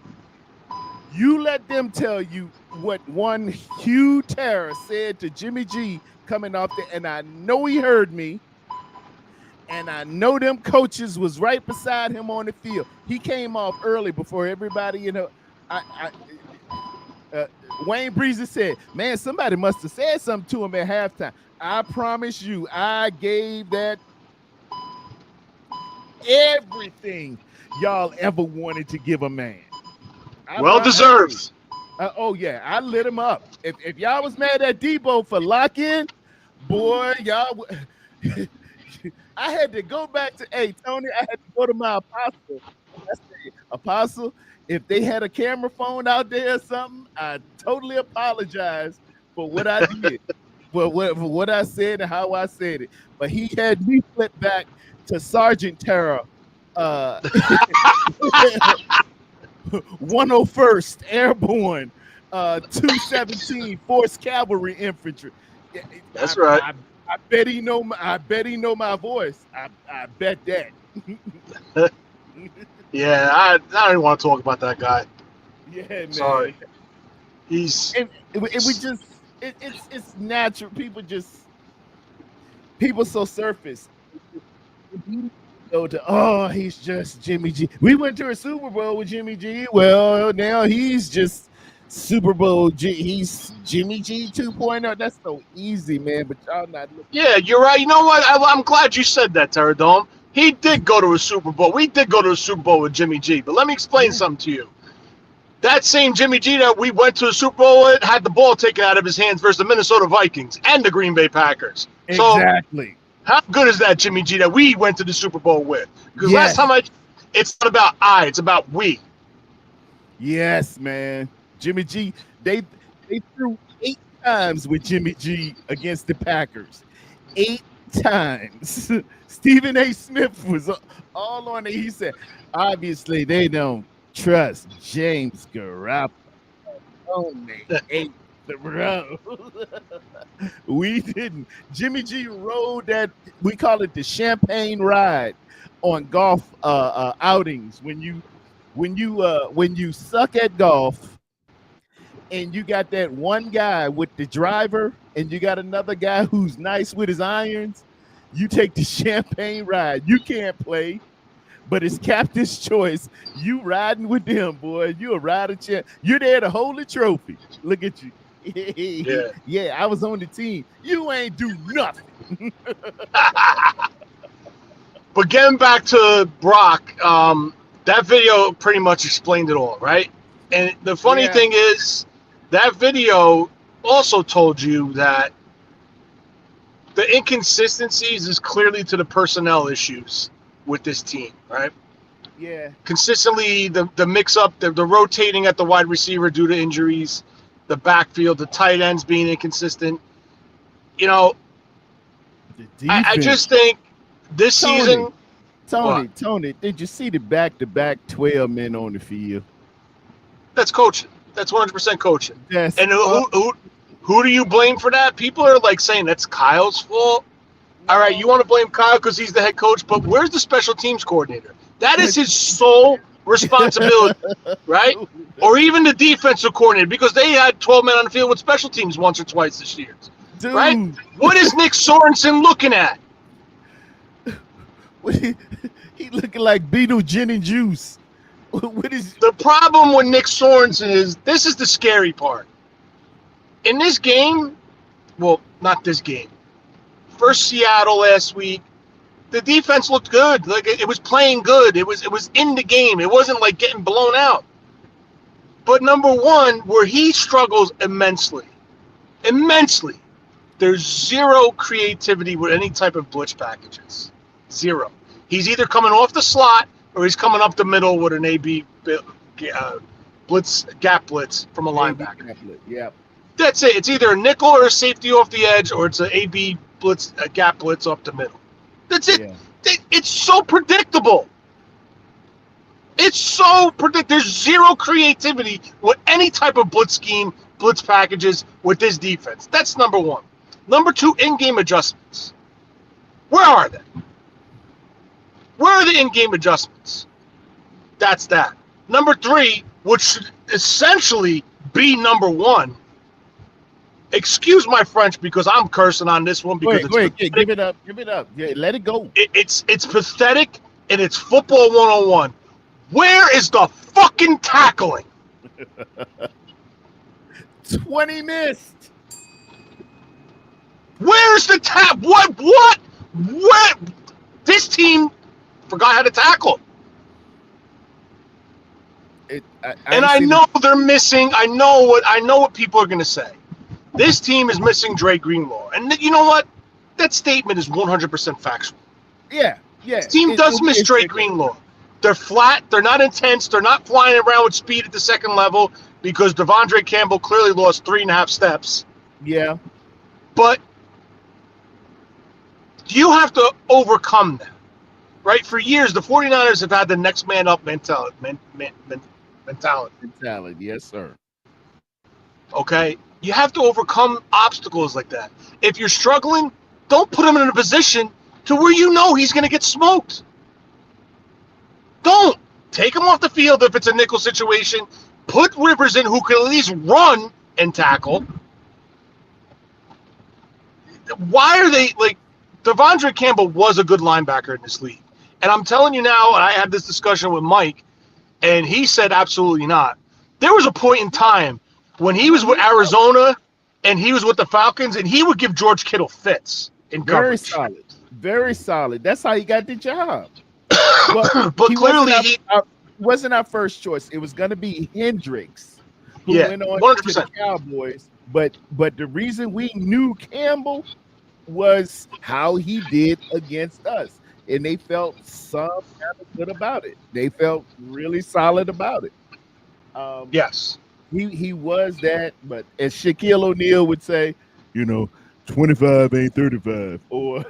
You let them tell you what one Hugh Terra said to Jimmy G coming off there, and I know he heard me, and I know them coaches was right beside him on the field. He came off early before everybody, you know. Wayne Breezy said, man, somebody must have said something to him at halftime. I promise you, I gave that everything y'all ever wanted to give a man. Well deserved. Oh, yeah, I lit him up. If y'all was mad at Debo for lock-in, boy, y'all... I had to go back to, hey, Tony, I had to go to my apostle. I said, Apostle, if they had a camera phone out there or something, I totally apologize for what I did, for what I said and how I said it. But he had me flip back to Sergeant Terra, 101st Airborne, 217 Force Cavalry Infantry. That's right. I bet he know my voice. I bet that. Yeah, I don't even want to talk about that guy. Yeah, man. Sorry. He's it's natural. People so surface. He's just Jimmy G. We went to a Super Bowl with Jimmy G. Well, now he's just Super Bowl G. He's Jimmy G 2.0. That's so easy, man. But y'all not looking. Yeah, you're right. You know what? I'm glad you said that, Terradome. He did go to a Super Bowl. We did go to a Super Bowl with Jimmy G. But let me explain something to you. That same Jimmy G that we went to a Super Bowl with had the ball taken out of his hands versus the Minnesota Vikings and the Green Bay Packers. Exactly. So, how good is that Jimmy G that we went to the Super Bowl with? Because last time it's not about it's about we. Yes, man. Jimmy G, they threw 8 times with Jimmy G against the Packers. 8 times. Stephen A. Smith was all on it. He said, obviously, they don't trust James Garoppolo. Only 8 the row. We didn't. Jimmy G rode that, we call it the champagne ride on golf outings. When you suck at golf and you got that one guy with the driver and you got another guy who's nice with his irons, you take the champagne ride. You can't play, but it's captain's choice. You riding with them, boy. You a rider champ. You're there to hold the trophy. Look at you. Yeah, I was on the team. You ain't do nothing. But getting back to Brock, that video pretty much explained it all, right? And the funny thing is, that video also told you that the inconsistencies is clearly to the personnel issues with this team, right? Yeah. Consistently, the mix-up, the rotating at the wide receiver due to injuries, the backfield, the tight ends being inconsistent. You know, I just think this season... Tony, did you see the back-to-back 12 men on the field? That's coaching. That's 100% coaching. Yes. And who do you blame for that? People are like saying that's Kyle's fault. All right, you want to blame Kyle because he's the head coach, but where's the special teams coordinator? That is his sole responsibility, right? Or even the defensive coordinator, because they had 12 men on the field with special teams once or twice this year. Dude. Right? What is Nick Sorensen looking at? He looking like Beetle Gin and Juice. What is the problem with Nick Sorensen is this is the scary part. In this game, well, not this game. First Seattle last week, the defense looked good. Like it was playing good. It was in the game. It wasn't like getting blown out. But number one, where he struggles immensely, There's zero creativity with any type of blitz packages. Zero. He's either coming off the slot or he's coming up the middle with an AB blitz, gap blitz from a linebacker. Yeah. That's it. It's either a nickel or a safety off the edge, or it's an AB blitz, a gap blitz up the middle. That's it. Yeah. It's so predictable. It's so predictable. There's zero creativity with any type of blitz scheme, blitz packages with this defense. That's number one. Number two, in-game adjustments. Where are they? Where are the in-game adjustments? That's that. Number three, which should essentially be number one. Excuse my French because I'm cursing on this one because give it up. Yeah, let it go. It's pathetic and it's football 101. Where is the fucking tackling? 20 missed. Where's the tap? What? Where? This team forgot how to tackle. I know they're missing. I know what people are going to say. This team is missing Dre Greenlaw. And you know what? That statement is 100% factual. Yeah. This team does miss Dre Greenlaw. They're flat. They're not intense. They're not flying around with speed at the second level because Devondre Campbell clearly lost 3.5 steps. Yeah. But you have to overcome that, right? For years, the 49ers have had the next man up mentality. Mentality, yes, sir. Okay? You have to overcome obstacles like that. If you're struggling, don't put him in a position to where you know he's going to get smoked. Don't. Take him off the field if it's a nickel situation. Put Rivers in who can at least run and tackle. Why are they, like, Devondre Campbell was a good linebacker in this league. And I'm telling you now, and I had this discussion with Mike, and he said absolutely not. There was a point in time when he was with Arizona and he was with the Falcons, and he would give George Kittle fits in coverage. Very solid. That's how he got the job. But clearly he wasn't our first choice. It was going to be Hendricks, who went on 100%. to the Cowboys. But the reason we knew Campbell was how he did against us, and they felt some kind of good about it. They felt really solid about it. Yes, he was that. But as Shaquille O'Neal would say, 25 ain't 35. Or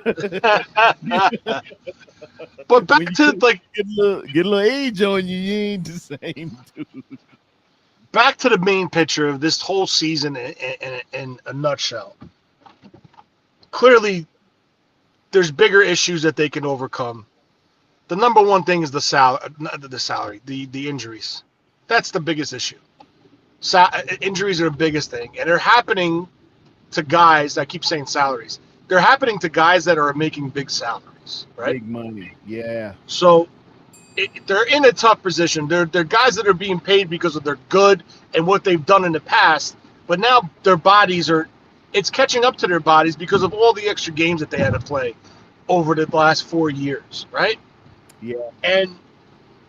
but back to like get a little age on you, you ain't the same dude. Back to the main picture of this whole season in a nutshell. Clearly, there's bigger issues that they can overcome. The number one thing is the salary, the injuries. That's the biggest issue. Injuries are the biggest thing, and they're happening to guys. I keep saying salaries. They're happening to guys that are making big salaries, right? Big money, yeah. So they're in a tough position. They're guys that are being paid because of their good and what they've done in the past, but now their bodies are. It's catching up to their bodies because of all the extra games that they had to play over the last 4 years, right? Yeah. And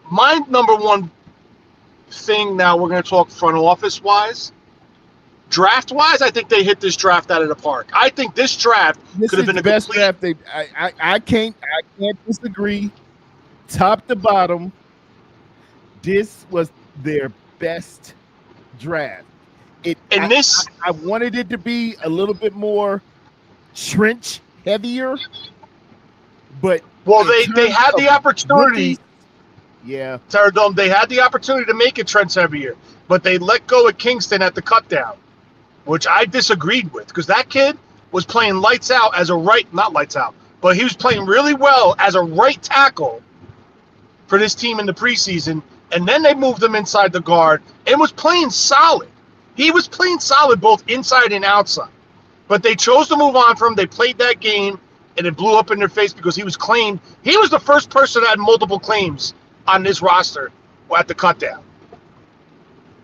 my number one thing now, we're going to talk front office wise. Draft wise, I think they hit this draft out of the park. I think this draft could have been the best draft. I can't disagree. Top to bottom, this was their best draft. I wanted it to be a little bit more trench heavier, but they had the opportunity. Yeah, Terradome, they had the opportunity to make it trench heavier, but they let go at Kingston at the cutdown, which I disagreed with because that kid was playing lights out as not lights out, but he was playing really well as a right tackle for this team in the preseason, and then they moved him inside the guard and was playing solid. He was playing solid both inside and outside. But they chose to move on from him. They played that game, and it blew up in their face because he was claimed. He was the first person that had multiple claims on this roster at the cutdown.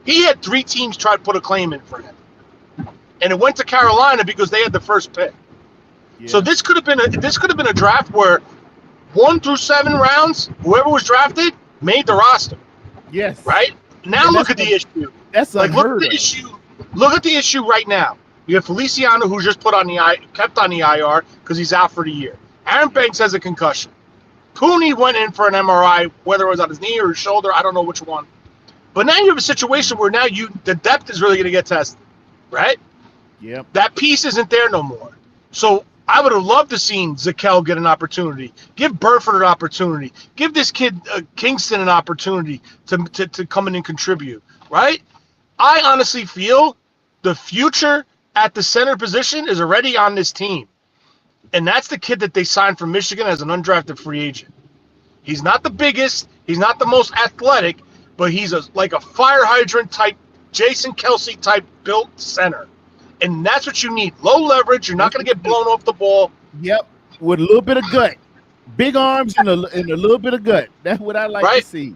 He had 3 teams try to put a claim in for him. And it went to Carolina because they had the first pick. Yeah. So this could have been a draft where 1 through 7 rounds, whoever was drafted made the roster. Yes. Right? Now look at the issue. That's like look at the issue right now. You have Feliciano, who's just kept on the IR because he's out for the year. Aaron Banks has a concussion. Cooney went in for an MRI, whether it was on his knee or his shoulder, I don't know which one. But now you have a situation where now the depth is really going to get tested, right? Yep. That piece isn't there no more. So I would have loved to seen Zakel get an opportunity. Give Burford an opportunity. Give this kid Kingston an opportunity to come in and contribute, right? I honestly feel the future at the center position is already on this team. And that's the kid that they signed from Michigan as an undrafted free agent. He's not the biggest. He's not the most athletic, but he's like a fire hydrant type, Jason Kelsey type built center. And that's what you need. Low leverage. You're not going to get blown off the ball. Yep. With a little bit of gut. Big arms and a little bit of gut. That's what I like to see.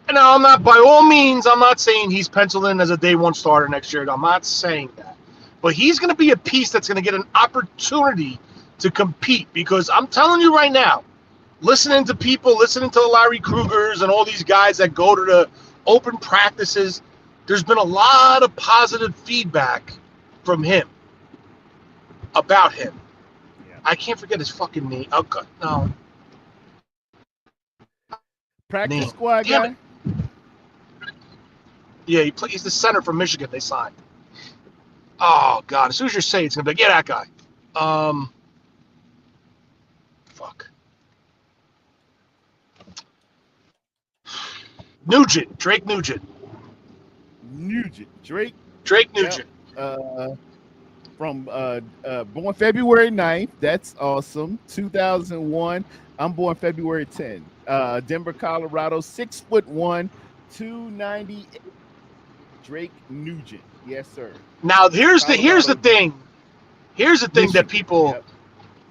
And now I'm not, by all means, I'm not saying he's penciled in as a day one starter next year. I'm not saying that. But he's going to be a piece that's going to get an opportunity to compete, because I'm telling you right now, listening to the Larry Krugers and all these guys that go to the open practices, there's been a lot of positive feedback from him about him. Yeah. I can't forget his fucking name. Oh, God, no. Practice squad guy? Yeah, he's the center from Michigan they signed. Oh, God. As soon as you say it, it's going to be like, yeah, that guy. Fuck. Nugent. Drake Nugent. Drake Nugent. Yep. From born February 9th. That's awesome. 2001. I'm born February 10th. Denver, Colorado. 6'1", 298. Drake Nugent. Yes, sir. Now here's the thing. Here's the thing that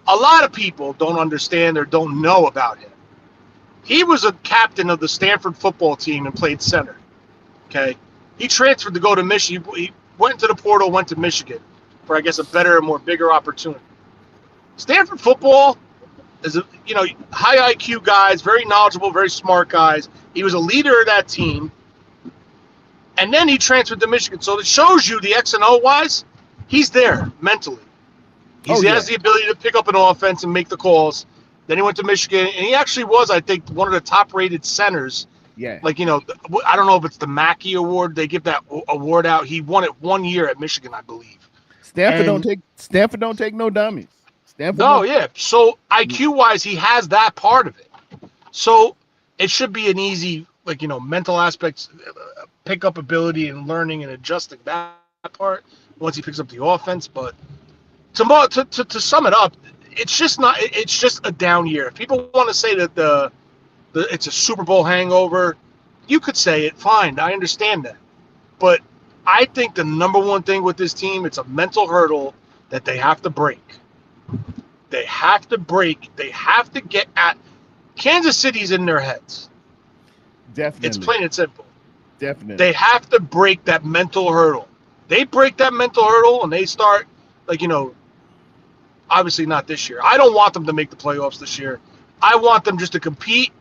a lot of people don't understand or don't know about him. He was a captain of the Stanford football team and played center. Okay, he transferred to go to Michigan. He went into the portal, went to Michigan for, I guess, a better, more bigger opportunity. Stanford football is high IQ guys, very knowledgeable, very smart guys. He was a leader of that team. And then he transferred to Michigan. So it shows you the X and O wise, he's there mentally. He has the ability to pick up an offense and make the calls. Then he went to Michigan, and he actually was, I think, one of the top-rated centers. Yeah. Like, I don't know if it's the Mackey Award. They give that award out. He won it 1 year at Michigan, I believe. Stanford don't take no dummies. So IQ-wise, he has that part of it. So it should be an easy, mental aspects, pick-up ability and learning and adjusting that part once he picks up the offense. But to sum it up, it's just a down year. If people want to say that it's a Super Bowl hangover, you could say it, fine, I understand that. But I think the number one thing with this team, it's a mental hurdle that they have to break. They have to break. They have to get at Kansas City's in their heads. Definitely. It's plain and simple. Definitely. They have to break that mental hurdle. They break that mental hurdle and they start, obviously not this year. I don't want them to make the playoffs this year. I want them just to compete.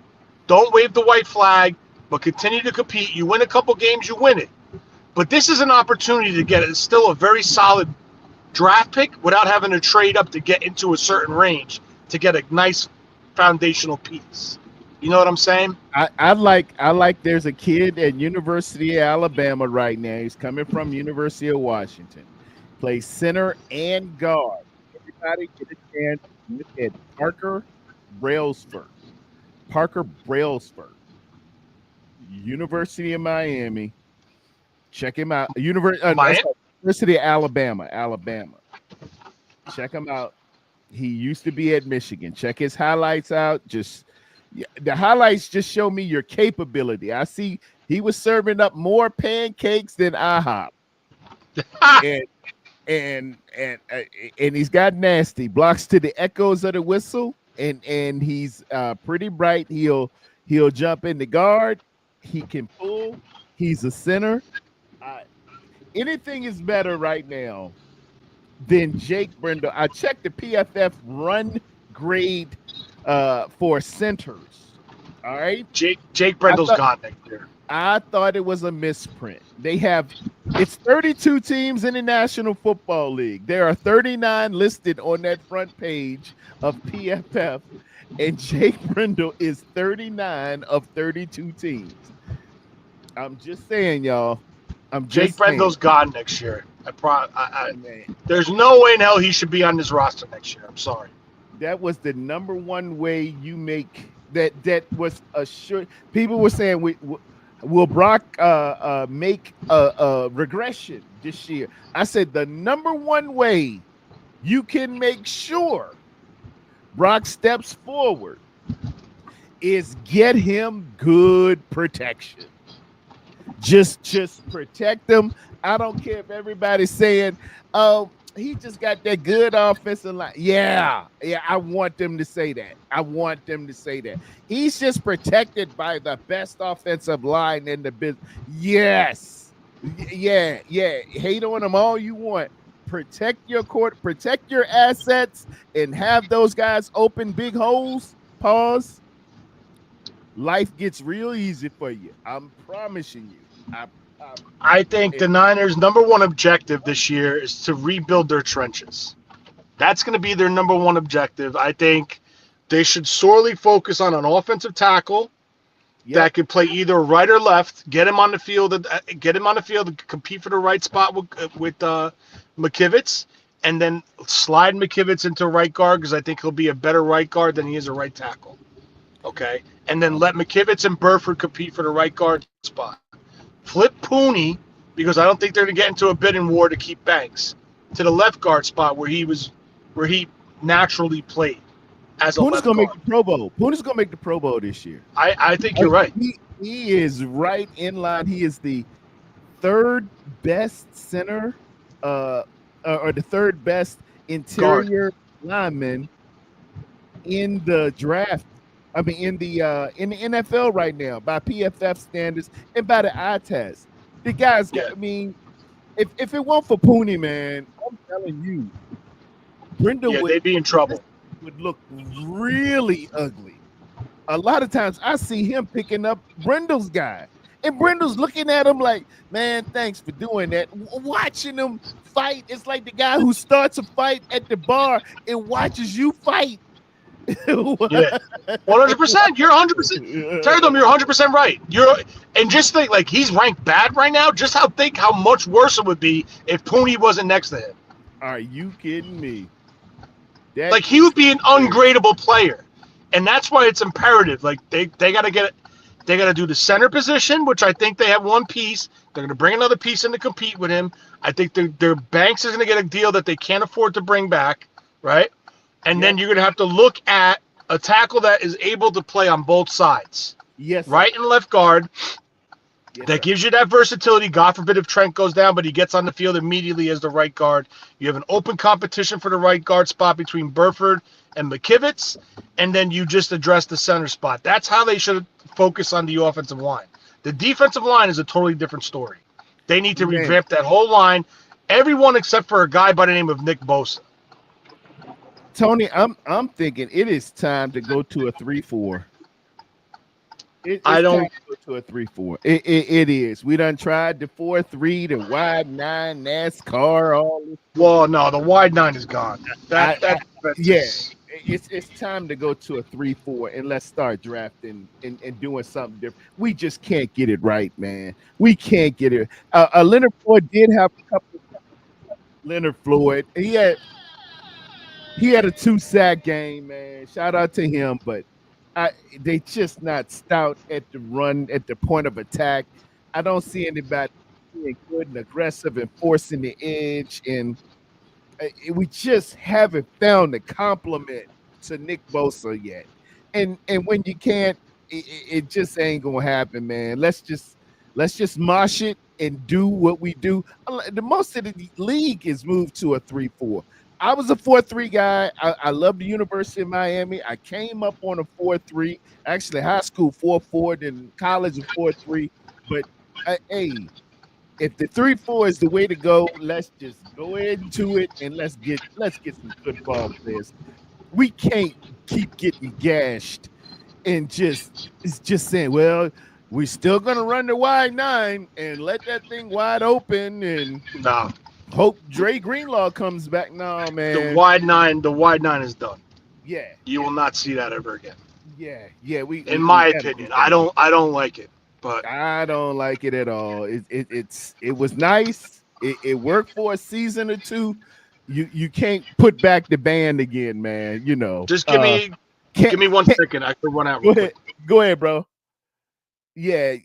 Don't wave the white flag, but continue to compete. You win a couple games, you win it. But this is an opportunity to get it. It's still a very solid draft pick without having to trade up to get into a certain range to get a nice foundational piece. You know what I'm saying? I like there's a kid at University of Alabama right now. He's coming from University of Washington. Plays center and guard. Everybody get a chance to look at Parker Brailsford. University of Miami. Check him out. University of Alabama. Check him out. He used to be at Michigan. Check his highlights out. The highlights just show me your capability. I see he was serving up more pancakes than IHOP. and he's got nasty blocks to the echoes of the whistle, and he's pretty bright. He'll jump in the guard. He can pull. He's a center. Anything is better right now than Jake Brendel. I checked the PFF run grade for centers. All right, Jake Brendel's gone next year. I thought it was a misprint. It's 32 teams in the National Football League. There are 39 listed on that front page of PFF, and Jake Brendel is 39 of 32 teams. I'm just saying, y'all. Jake Brendel's gone next year. There's no way in hell he should be on this roster next year. I'm sorry. That was the number one way you make that. That was assured. People were saying, will Brock make a regression this year? I said the number one way you can make sure Brock steps forward is get him good protection. Just protect him. I don't care if everybody's saying, "Oh, he just got that good offensive line." Yeah, I want them to say that. He's just protected by the best offensive line in the business. Yes. Yeah. Hate on him all you want. Protect your court, protect your assets, and have those guys open big holes. Pause. Life gets real easy for you. I'm promising you. I think the Niners' number one objective this year is to rebuild their trenches. That's going to be their number one objective. I think they should sorely focus on an offensive tackle that could play either right or left. Get him on the field and compete for the right spot with McKivitz, and then slide McKivitz into right guard because I think he'll be a better right guard than he is a right tackle. Okay, and then let McKivitz and Burford compete for the right guard spot. Flip Pooney, because I don't think they're going to get into a bidding war to keep Banks, to the left guard spot where he naturally played as a left guard. Make the Pro Bowl. Pooney's going to make the Pro Bowl this year. I think you're right. He is right in line. He is the third best center, or the third best interior lineman in the draft. I mean, in the NFL right now by PFF standards and by the eye test, the guys got. I mean, if it weren't for Pooney, man, I'm telling you, Brendel they'd be in trouble. Would look really ugly. A lot of times, I see him picking up Brendel's guy, and Brendel's looking at him like, "Man, thanks for doing that." Watching him fight, it's like the guy who starts a fight at the bar and watches you fight. 100%. You're 100%. Terry, you're 100% right. And just think, like, he's ranked bad right now. Just think how much worse it would be if Pooney wasn't next to him. Are you kidding me? Like, he would be an ungradable player, and that's why it's imperative. Like, they got to do the center position, which I think they have one piece. They're going to bring another piece in to compete with him. I think their Banks is going to get a deal that they can't afford to bring back, right? And then you're going to have to look at a tackle that is able to play on both sides. Yes. Right and left guard. That gives you that versatility. God forbid if Trent goes down, but he gets on the field immediately as the right guard. You have an open competition for the right guard spot between Burford and McKivitz, and then you just address the center spot. That's how they should focus on the offensive line. The defensive line is a totally different story. They need to revamp that whole line, everyone except for a guy by the name of Nick Bosa. Tony, I'm thinking it is time to go to a 3-4. I don't go to a 3-4. It is. We done tried the 4-3, the wide 9, NASCAR, all this. Well, no, the wide 9 is gone. It's time to go to a 3-4 and let's start drafting and doing something different. We just can't get it right, man. We can't get it. Leonard Floyd did have a couple. Leonard Floyd, he had a 2-sack game, man. Shout out to him, but they just not stout at the run, at the point of attack. I don't see anybody being good and aggressive and forcing the edge, and we just haven't found the complement to Nick Bosa yet. And when you can't, it just ain't gonna happen, man. Let's just mosh it and do what we do. The most of the league is moved to a 3-4. I was a 4-3 guy. I love the University of Miami. I came up on a 4-3. Actually, high school 4-4, then college a 4-3. But hey, if the 3-4 is the way to go, let's just go into it and let's get some good ball players. We can't keep getting gashed and just saying, well, We still gonna run the wide 9 and let that thing wide open and No, hope Dre Greenlaw comes back. No, the man. wide nine is done. Yeah, You will not see that ever again. yeah. In my gotta do opinion, something. I don't like it, but I don't like it at all. It was nice. It worked for a season or two. You can't put back the band again, man. You know. just Can't, give me 1 can't second. I could run out go real ahead. quick. Go ahead, bro. Yeah.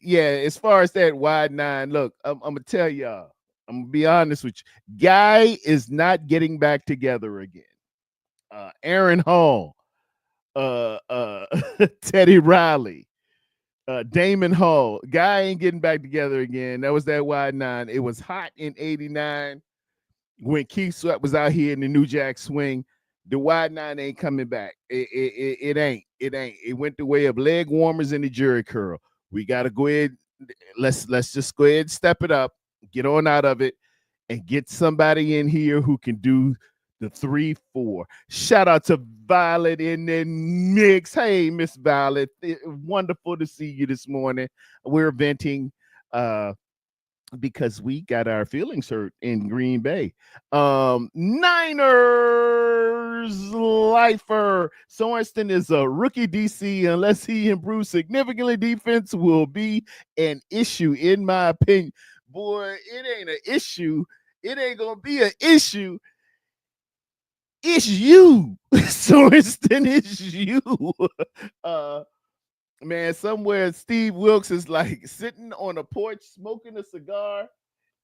As far as that wide 9, look, I'm gonna tell y'all. I'm gonna be honest with you. Guy is not getting back together again. Aaron Hall, Teddy Riley, Damon Hall. Guy ain't getting back together again. That was that wide 9. It was hot in '89 when Keith Sweat was out here in the New Jack Swing. The wide 9 ain't coming back. It ain't. It ain't. It went the way of leg warmers and the jury curl. We got to go ahead. Let's just go ahead and step it up, get on out of it, and get somebody in here who can do the 3-4. Shout out to Violet in the mix. Hey, Miss Violet, wonderful to see you this morning. We're venting because we got our feelings hurt in Green Bay. Niners lifer. Sorensen is a rookie DC. Unless he improves significantly, defense will be an issue, in my opinion. Boy, it ain't an issue. It ain't gonna be an issue. It's you. Sorensen is you. Man, somewhere Steve Wilkes is like sitting on a porch smoking a cigar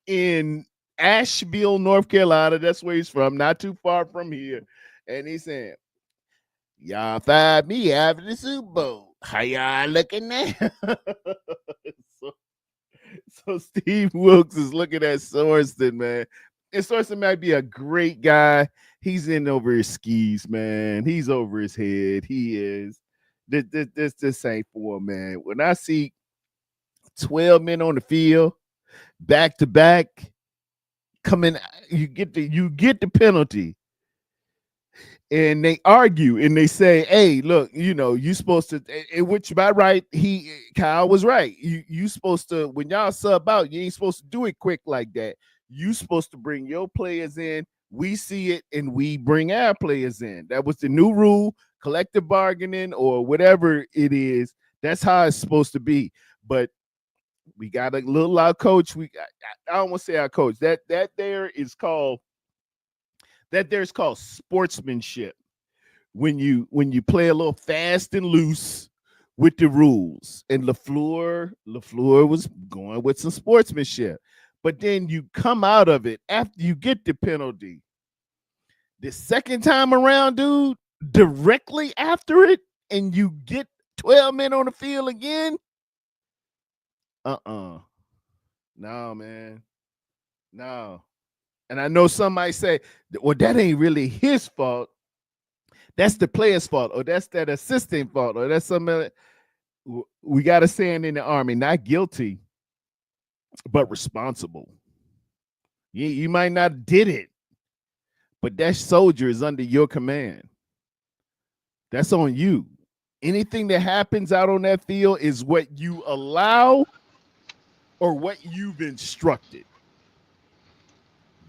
in Asheville, North Carolina. That's where he's from, not too far from here. And he's saying, y'all fired me after the Super Bowl. How y'all looking now? so Steve Wilkes is looking at Sorensen, man. And Sorensen might be a great guy. He's in over his skis, man. He's over his head. He is. This ain't for him, man. When I see 12 men on the field, back to back, coming, you get the penalty. And they argue and they say, hey, look, you supposed to, which by right, Kyle was right. You supposed to, when y'all sub out, you ain't supposed to do it quick like that. You supposed to bring your players in. We see it and we bring our players in. That was the new rule, collective bargaining or whatever it is. That's how it's supposed to be. But we got a little our coach. I don't want to say our coach. That there is called sportsmanship. When you play a little fast and loose with the rules. And LaFleur was going with some sportsmanship. But then you come out of it after you get the penalty. The second time around, dude, directly after it, and you get 12 men on the field again. No, man. No. And I know some might say, well, that ain't really his fault. That's the player's fault, or that's that assistant fault, or that's something. We got a saying in the Army, not guilty, but responsible. You might not did it, but that soldier is under your command. That's on you. Anything that happens out on that field is what you allow or what you've instructed.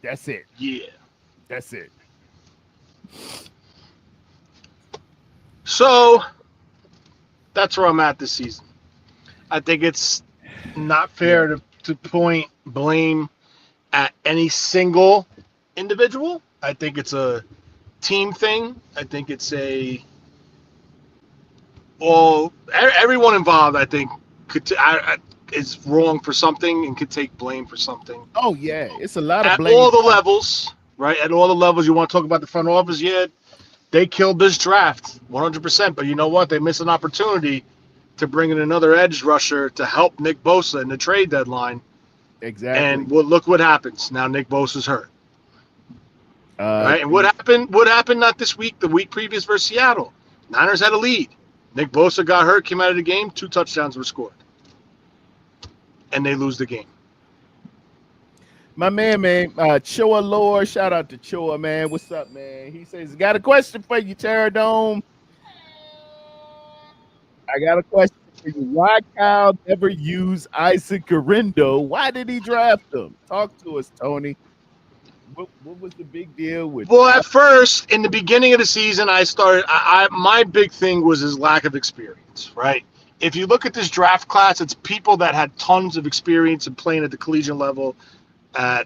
That's it. Yeah. That's it. So that's where I'm at this season. I think it's not fair to point blame at any single individual. I think it's a team thing. I think it's everyone involved, I think, is wrong for something and could take blame for something. Oh, yeah. It's a lot of At blame. all the levels, right? At all the levels, you want to talk about the front office, yeah, they killed this draft 100%. But you know what? They missed an opportunity to bring in another edge rusher to help Nick Bosa in the trade deadline. Exactly. And look what happens. Now Nick Bosa's hurt. Right? And what happened not this week, the week previous versus Seattle? Niners had a lead. Nick Bosa got hurt, came out of the game, 2 touchdowns were scored. And they lose the game. My man, Choa Lord, shout out to Choa, man. What's up, man? He says, got a question for you, Terradome. I got a question for you. Why Kyle never used Isaac Garendo? Why did he draft him? Talk to us, Tony. What was the big deal with? Well, at first, in the beginning of the season, my big thing was his lack of experience, right? If you look at this draft class, it's people that had tons of experience in playing at the collegiate level, and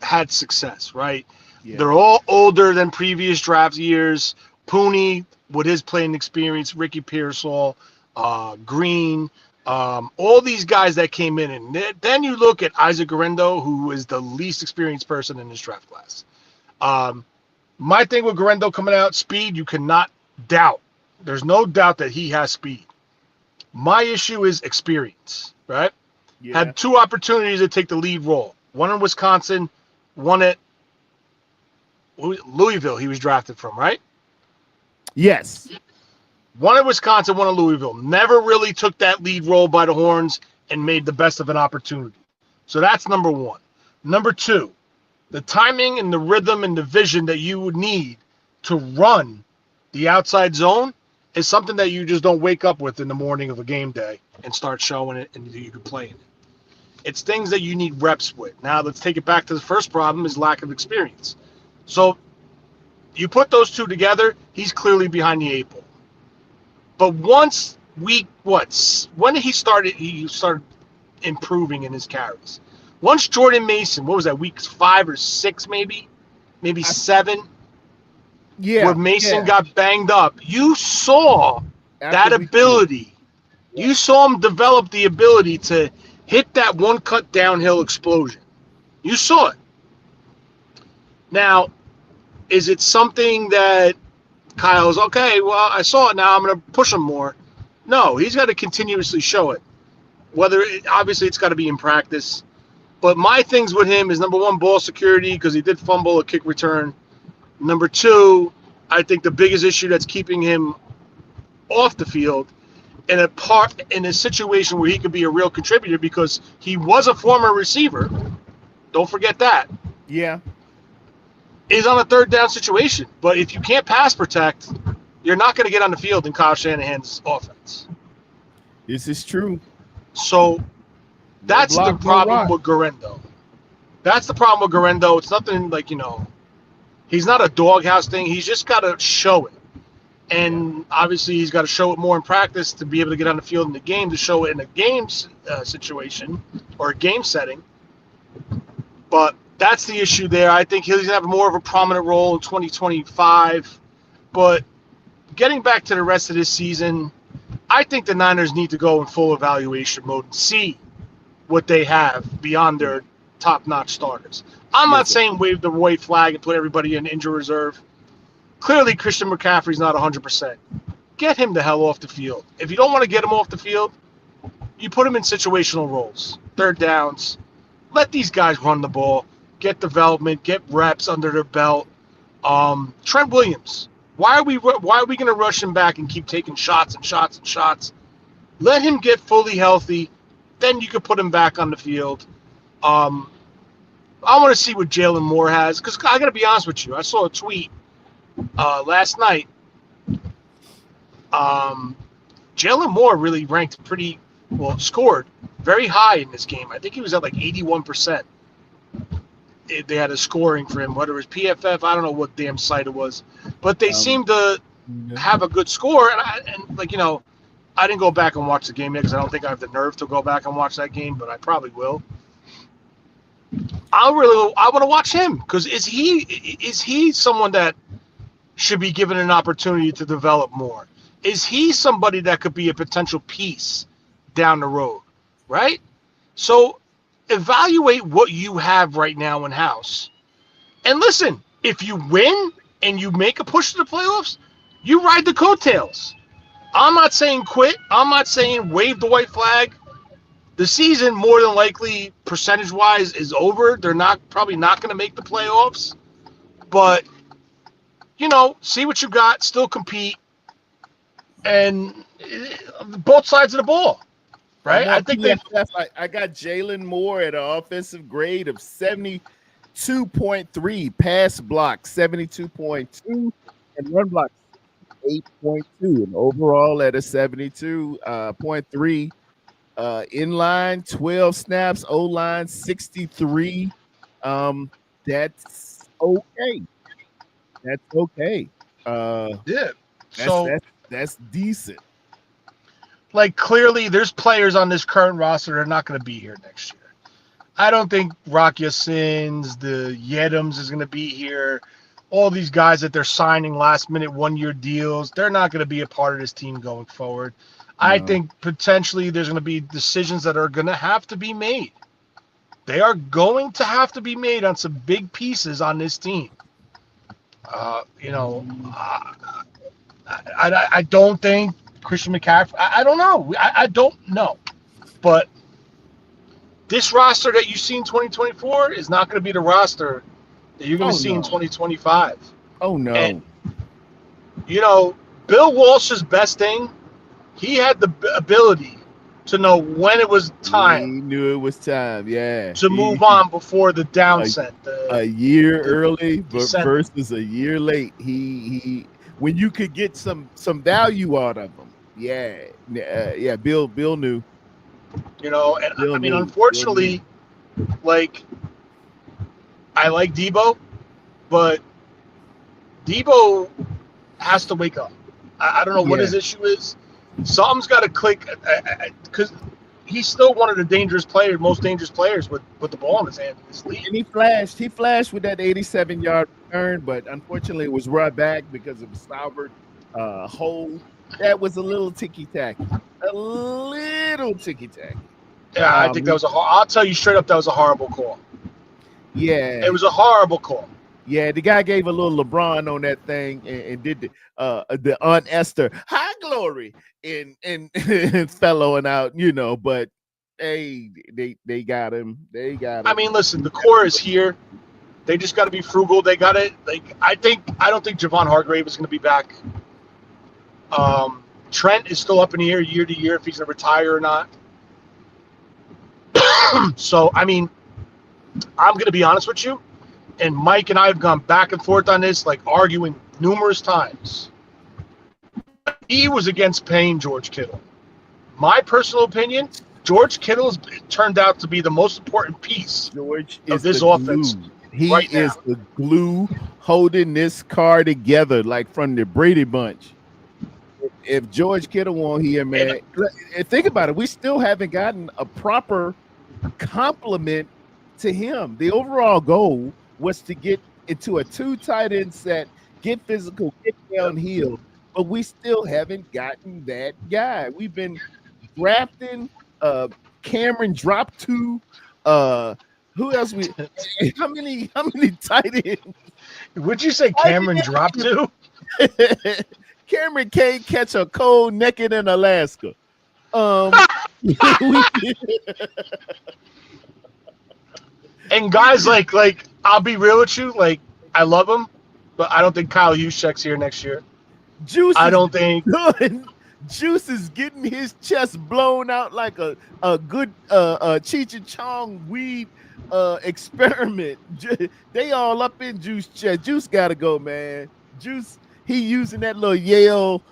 had success, right? Yeah. They're all older than previous draft years. Pooney, with his playing experience, Ricky Pearsall, Green, all these guys that came in. And then you look at Isaac Garendo, who is the least experienced person in this draft class. My thing with Garendo coming out, speed, you cannot doubt. There's no doubt that he has speed. My issue is experience, right? Yeah. Had 2 opportunities to take the lead role. One in Wisconsin, one at Louisville he was drafted from, right? Yes. One in Wisconsin, one in Louisville. Never really took that lead role by the horns and made the best of an opportunity. So that's number 1. Number 2, the timing and the rhythm and the vision that you would need to run the outside zone is something that you just don't wake up with in the morning of a game day and start showing it and you can play in it. It's things that you need reps with. Now let's take it back to the first problem is lack of experience. So you put those 2 together, he's clearly behind the 8 ball. But once when he started improving in his carries. Once Jordan Mason, what was that, week 5 or 6 maybe 7? Yeah. Where Mason got banged up. You saw that ability. You saw him develop the ability to hit that one-cut downhill explosion. You saw it. Now, is it something that Kyle's, okay, well, I saw it now, I'm going to push him more? No, he's got to continuously show it. Obviously, it's got to be in practice. But my things with him is, number 1, ball security, because he did fumble a kick return. Number 2, I think the biggest issue that's keeping him off the field in a situation where he could be a real contributor because he was a former receiver. Don't forget that. Yeah. Is on a 3rd down situation. But if you can't pass protect, you're not going to get on the field in Kyle Shanahan's offense. This is true. So that's the problem with Garendo. That's the problem with Garendo. It's nothing like, he's not a doghouse thing. He's just got to show it. And obviously he's got to show it more in practice to be able to get on the field in the game, to show it in a game situation or a game setting. But that's the issue there. I think he's going to have more of a prominent role in 2025. But getting back to the rest of this season, I think the Niners need to go in full evaluation mode and see what they have beyond their top-notch starters. I'm not saying wave the white flag and put everybody in injury reserve. Clearly, Christian McCaffrey's not 100%. Get him the hell off the field. If you don't want to get him off the field, you put him in situational roles, 3rd downs. Let these guys run the ball, get development, get reps under their belt. Trent Williams, why are we going to rush him back and keep taking shots and shots and shots? Let him get fully healthy, then you can put him back on the field. I want to see what Jalen Moore has, because I got to be honest with you. I saw a tweet last night. Jalen Moore really ranked scored very high in this game. I think he was at like 81%. They had a scoring for him, whether it was PFF, I don't know what damn site it was, but they seemed to have a good score. And I didn't go back and watch the game yet because I don't think I have the nerve to go back and watch that game, but I probably will. I want to watch him because is he someone that should be given an opportunity to develop more? Is he somebody that could be a potential piece down the road, right? So evaluate what you have right now in-house. And listen, if you win and you make a push to the playoffs, you ride the coattails. I'm not saying quit. I'm not saying wave the white flag. The season, more than likely, percentage-wise, is over. They're probably not going to make the playoffs. But, see what you got, still compete, and both sides of the ball, right? I think I got Jalen Moore at an offensive grade of 72.3, pass block 72.2, and run block 78.2, and overall at a 72.3. In line 12 snaps, O line 63. That's okay. That's okay. Yeah. That's So, that's decent. like, clearly, there's players on this current roster that are not going to be here next year. I don't think Rock Ya-Sins, the Yedams is going to be here. All these guys that they're signing last-minute one-year deals, they're not going to be a part of this team going forward. I No. think potentially there's going to be decisions that are going to have to be made. They are going to have to be made on some big pieces on this team. I don't think Christian McCaffrey. I don't know. I don't know. But this roster that you see in 2024 is not going to be the roster that you're going to see in 2025. Oh no. And, Bill Walsh's best thing, he had the ability to know when it was time. He knew it was time. Yeah. To move on before the downset. A year early descent. versus a year late. He when you could get some value out of him. Yeah. Bill knew. Unfortunately, like, I like Debo, but Debo has to wake up. I don't know what his issue is. Something's got to click, because he's still one of the most dangerous players with the ball in his hand in this league. And he flashed with that 87-yard return, but unfortunately it was brought back because of a Salbert hold. That was a little ticky-tacky. Yeah, I think that was I'll tell you straight up, that was a horrible call. Yeah. It was a horrible call. Yeah, the guy gave a little LeBron on that thing and did the Aunt Esther high glory and fellowing out, but they got him. They got him. I mean, listen, the core is here. They just got to be frugal. They got it. I don't think Javon Hargrave is going to be back. Trent is still up in the air year to year if he's going to retire or not. So, I mean, I'm going to be honest with you, and Mike and I have gone back and forth on this, like arguing numerous times. He was against paying George Kittle. My personal opinion, George Kittle has turned out to be the most important piece of this offense. He is the glue holding this car together, like from the Brady Bunch. If George Kittle won't here, man, and think about it, we still haven't gotten a proper compliment to him. The overall goal was to get into a 2 tight end set, get physical, get downhill, but we still haven't gotten that guy. We've been drafting Cameron drop 2. Who else how many tight ends? Would you say Cameron drop 2? Cameron can't catch a cold naked in Alaska. And guys like I'll be real with you, like, I love him, but I don't think Kyle Juszczyk's here next year. Juice is getting his chest blown out like a good Cheech and Chong weed experiment. They all up in Juice chest. Juice gotta go, man. Juice, he using that little Yale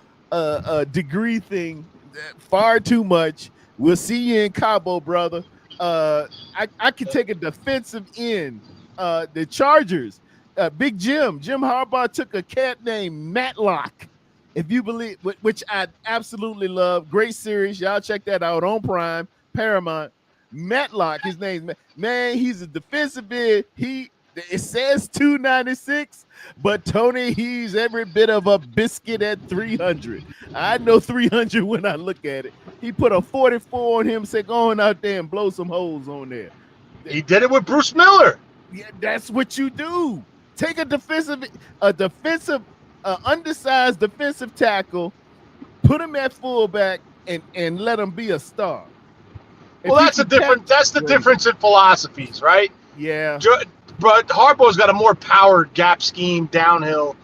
degree thing far too much. We'll see you in Cabo, brother. I could take a defensive end. The Chargers, Big Jim Harbaugh took a cat named Matlock. If you believe, which I absolutely love. Great series. Y'all check that out on Prime, Paramount. Matlock, his name, man, he's a defensive end. It says 296, but Tony, he's every bit of a biscuit at 300. I know 300 when I look at it. He put a 44 on him, said, go on out there and blow some holes on there. He did it with Bruce Miller. Yeah, that's what you do. Take a undersized defensive tackle, put him at fullback, and let him be a star. Well, that's the difference in philosophies, right? Yeah. But Harbaugh's got a more powered gap scheme downhill,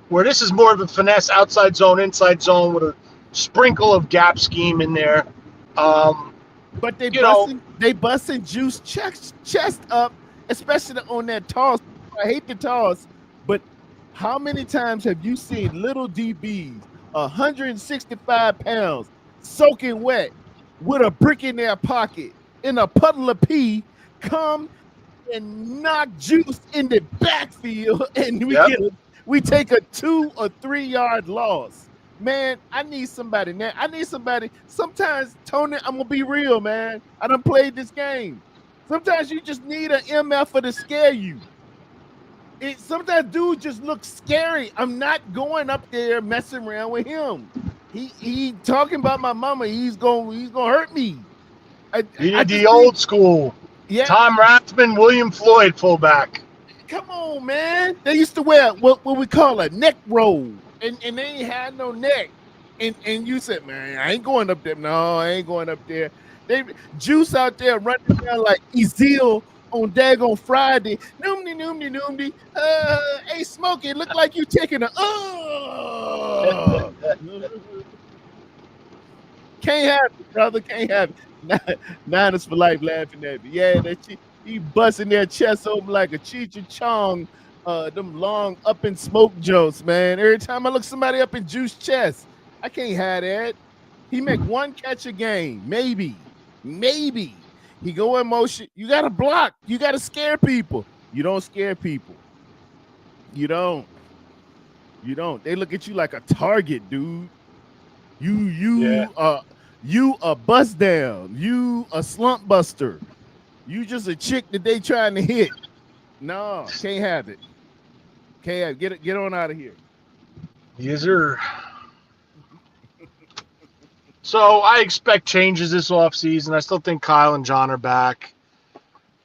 where this is more of a finesse outside zone, inside zone with a sprinkle of gap scheme in there. But they busting Juice chest up, especially on that toss. I hate the toss, but how many times have you seen little DBs 165 pounds, soaking wet, with a brick in their pocket, in a puddle of pee, come and knock Juice in the backfield, and we take a 2 or 3 yard loss. Man, I need somebody now. I need somebody. Sometimes, Tony, I'm gonna be real, man. I done played this game. Sometimes you just need an MF to scare you. Sometimes dude just looks scary. I'm not going up there messing around with him. He talking about my mama. He's gonna hurt me. The old school. Yeah. Tom Rathman, William Floyd fullback. Come on, man. They used to wear what we call a neck roll, and they ain't had no neck. And you said, man, I ain't going up there. No, I ain't going up there. They Juice out there running around like Ezeel on daggone Friday. Noomdy. Hey, Smokey, it look like you taking a Can't have it, brother. Can't have it. Niners for life laughing at me. Yeah, he busting their chest open like a Cheech and Chong, them long up in smoke jokes, man. Every time I look somebody up in Juice chest, I can't have that. He make one catch a game, maybe. He go in motion. You got to block. You got to scare people. You don't scare people. You don't. They look at you like a target, dude. You a bust down. You a slump buster. You just a chick that they trying to hit. No, can't have it. Can't have it. Get on out of here. Yes, sir. So I expect changes this offseason. I still think Kyle and John are back.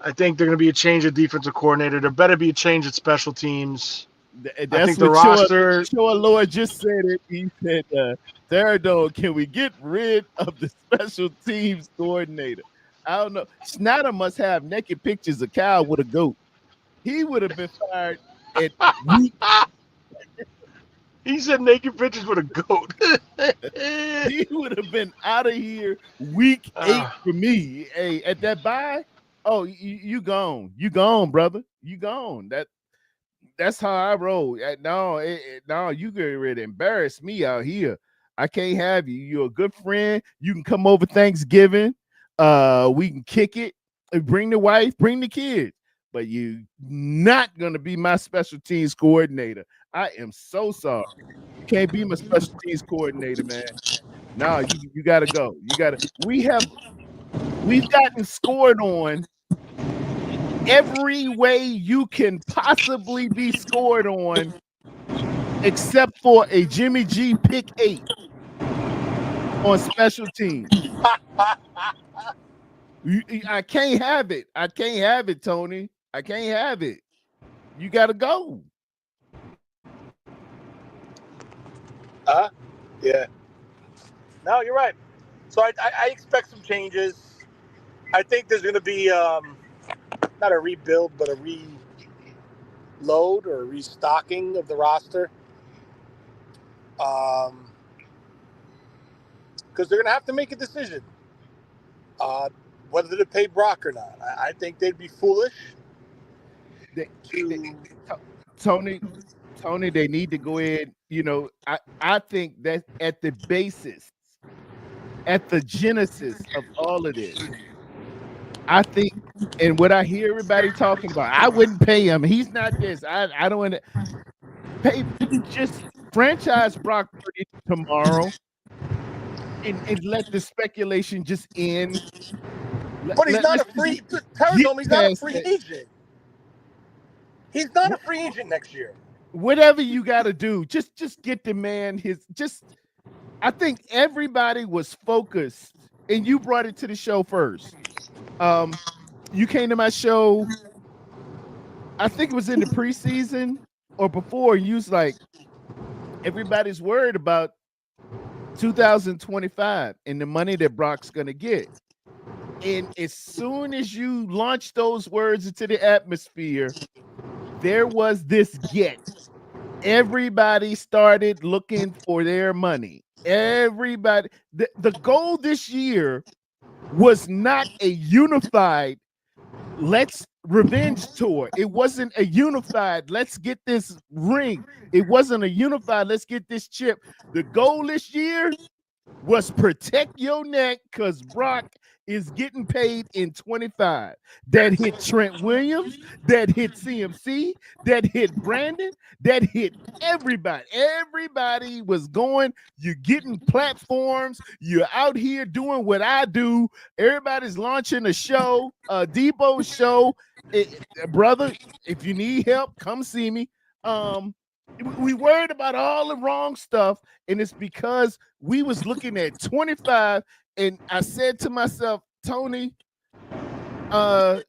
I think they're going to be a change of defensive coordinator. There better be a change at special teams. That's I think the roster. Show Lord just said it. He said, "Therado, can we get rid of the special teams coordinator?" I don't know. Snyder must have naked pictures of Kyle with a goat. He would have been fired at week. He said naked pictures with a goat. He would have been out of here week 8 for me. Hey, at that bye, oh, you gone. You gone, brother. You gone. That's how I roll. No, you get ready to embarrass me out here. I can't have you. You're a good friend. You can come over Thanksgiving. We can kick it. Bring the wife, bring the kids. But you not gonna be my special teams coordinator. I am so sorry. You can't be my special teams coordinator, man. No, you gotta go. We've gotten scored on every way you can possibly be scored on, except for a Jimmy G pick 8 on special teams. I can't have it. I can't have it, Tony. I can't have it. You got to go. Yeah. No, you're right. So I expect some changes. I think there's going to be not a rebuild, but a reload or restocking of the roster. Because they're going to have to make a decision whether to pay Brock or not. I think they'd be foolish. Tony, they need to go ahead. I think that at the basis, at the genesis of all of this, I think, and what I hear everybody talking about, I wouldn't pay him. He's not this. I don't want to pay. Just franchise Brock Purdy tomorrow, and let the speculation just end. But he's not a free. He's not a free agent. He's not a free agent next year. Whatever you got to do, just get the man his. I think everybody was focused, and you brought it to the show first. You came to my show, I think it was in the preseason or before. You was like, everybody's worried about 2025 and the money that Brock's gonna get. And as soon as you launch those words into the atmosphere, there was this get. Everybody started looking for their money. Everybody, the goal this year was not a unified, let's revenge tour. It wasn't a unified, let's get this ring. It wasn't a unified, let's get this chip. The goal this year was protect your neck because Brock is getting paid in 25. That hit Trent Williams, that hit CMC, that hit Brandon, that hit everybody. Everybody was going. You're getting platforms. You're out here doing what I do. Everybody's launching a show, a Debo show. Brother, if you need help, come see me. We worried about all the wrong stuff, and it's because we was looking at 25, and I said to myself, Tony, man,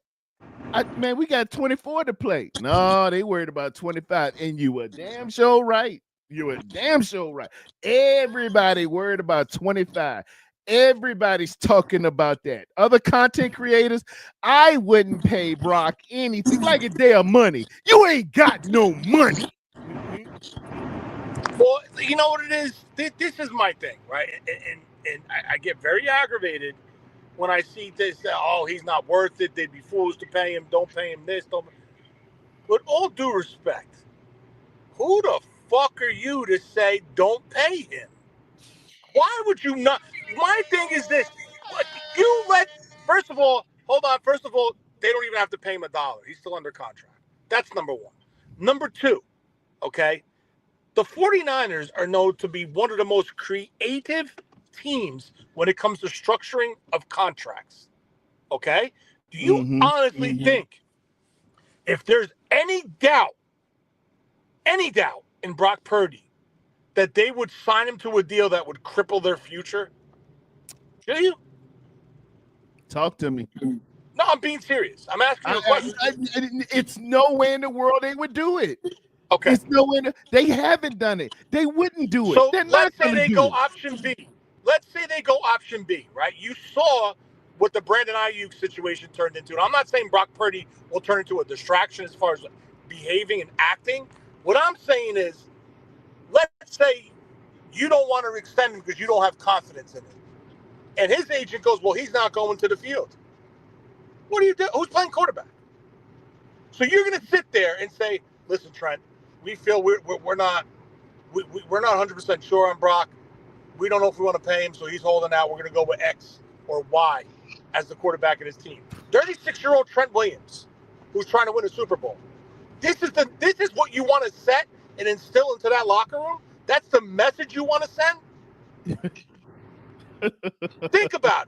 we got 24 to play. No, they worried about 25, and you were damn sure right. You were damn sure right. Everybody worried about 25. Everybody's talking about that. Other content creators, I wouldn't pay Brock anything like a damn money. You ain't got no money. Well, you know what it is? This is my thing, right? And I get very aggravated when I see this. Oh, he's not worth it. They'd be fools to pay him. Don't pay him this. Don't. With all due respect, who the fuck are you to say don't pay him? Why would you not? My thing is this. You let, first of all, hold on. First of all, they don't even have to pay him $1. He's still under contract. That's number one. Number two, okay? The 49ers are known to be one of the most creative teams when it comes to structuring of contracts. Okay? Do you honestly think if there's any doubt in Brock Purdy that they would sign him to a deal that would cripple their future? Do you? Talk to me. No, I'm being serious. I'm asking you a question. It's no way in the world they would do it. Okay. It's no way. They haven't done it. They wouldn't do it. So They're let's not say they go option B. Let's say they go option B, right? You saw what the Brandon Ayuk situation turned into. And I'm not saying Brock Purdy will turn into a distraction as far as behaving and acting. What I'm saying is, let's say you don't want to extend him because you don't have confidence in him. And his agent goes, well, he's not going to the field. What do you do? Who's playing quarterback? So you're going to sit there and say, listen, Trent, we feel we're not 100% sure on Brock. We don't know if we want to pay him, so he's holding out. We're going to go with X or Y as the quarterback of his team. 36-year-old Trent Williams, who's trying to win a Super Bowl. This is what you want to set and instill into that locker room? That's the message you want to send? Think about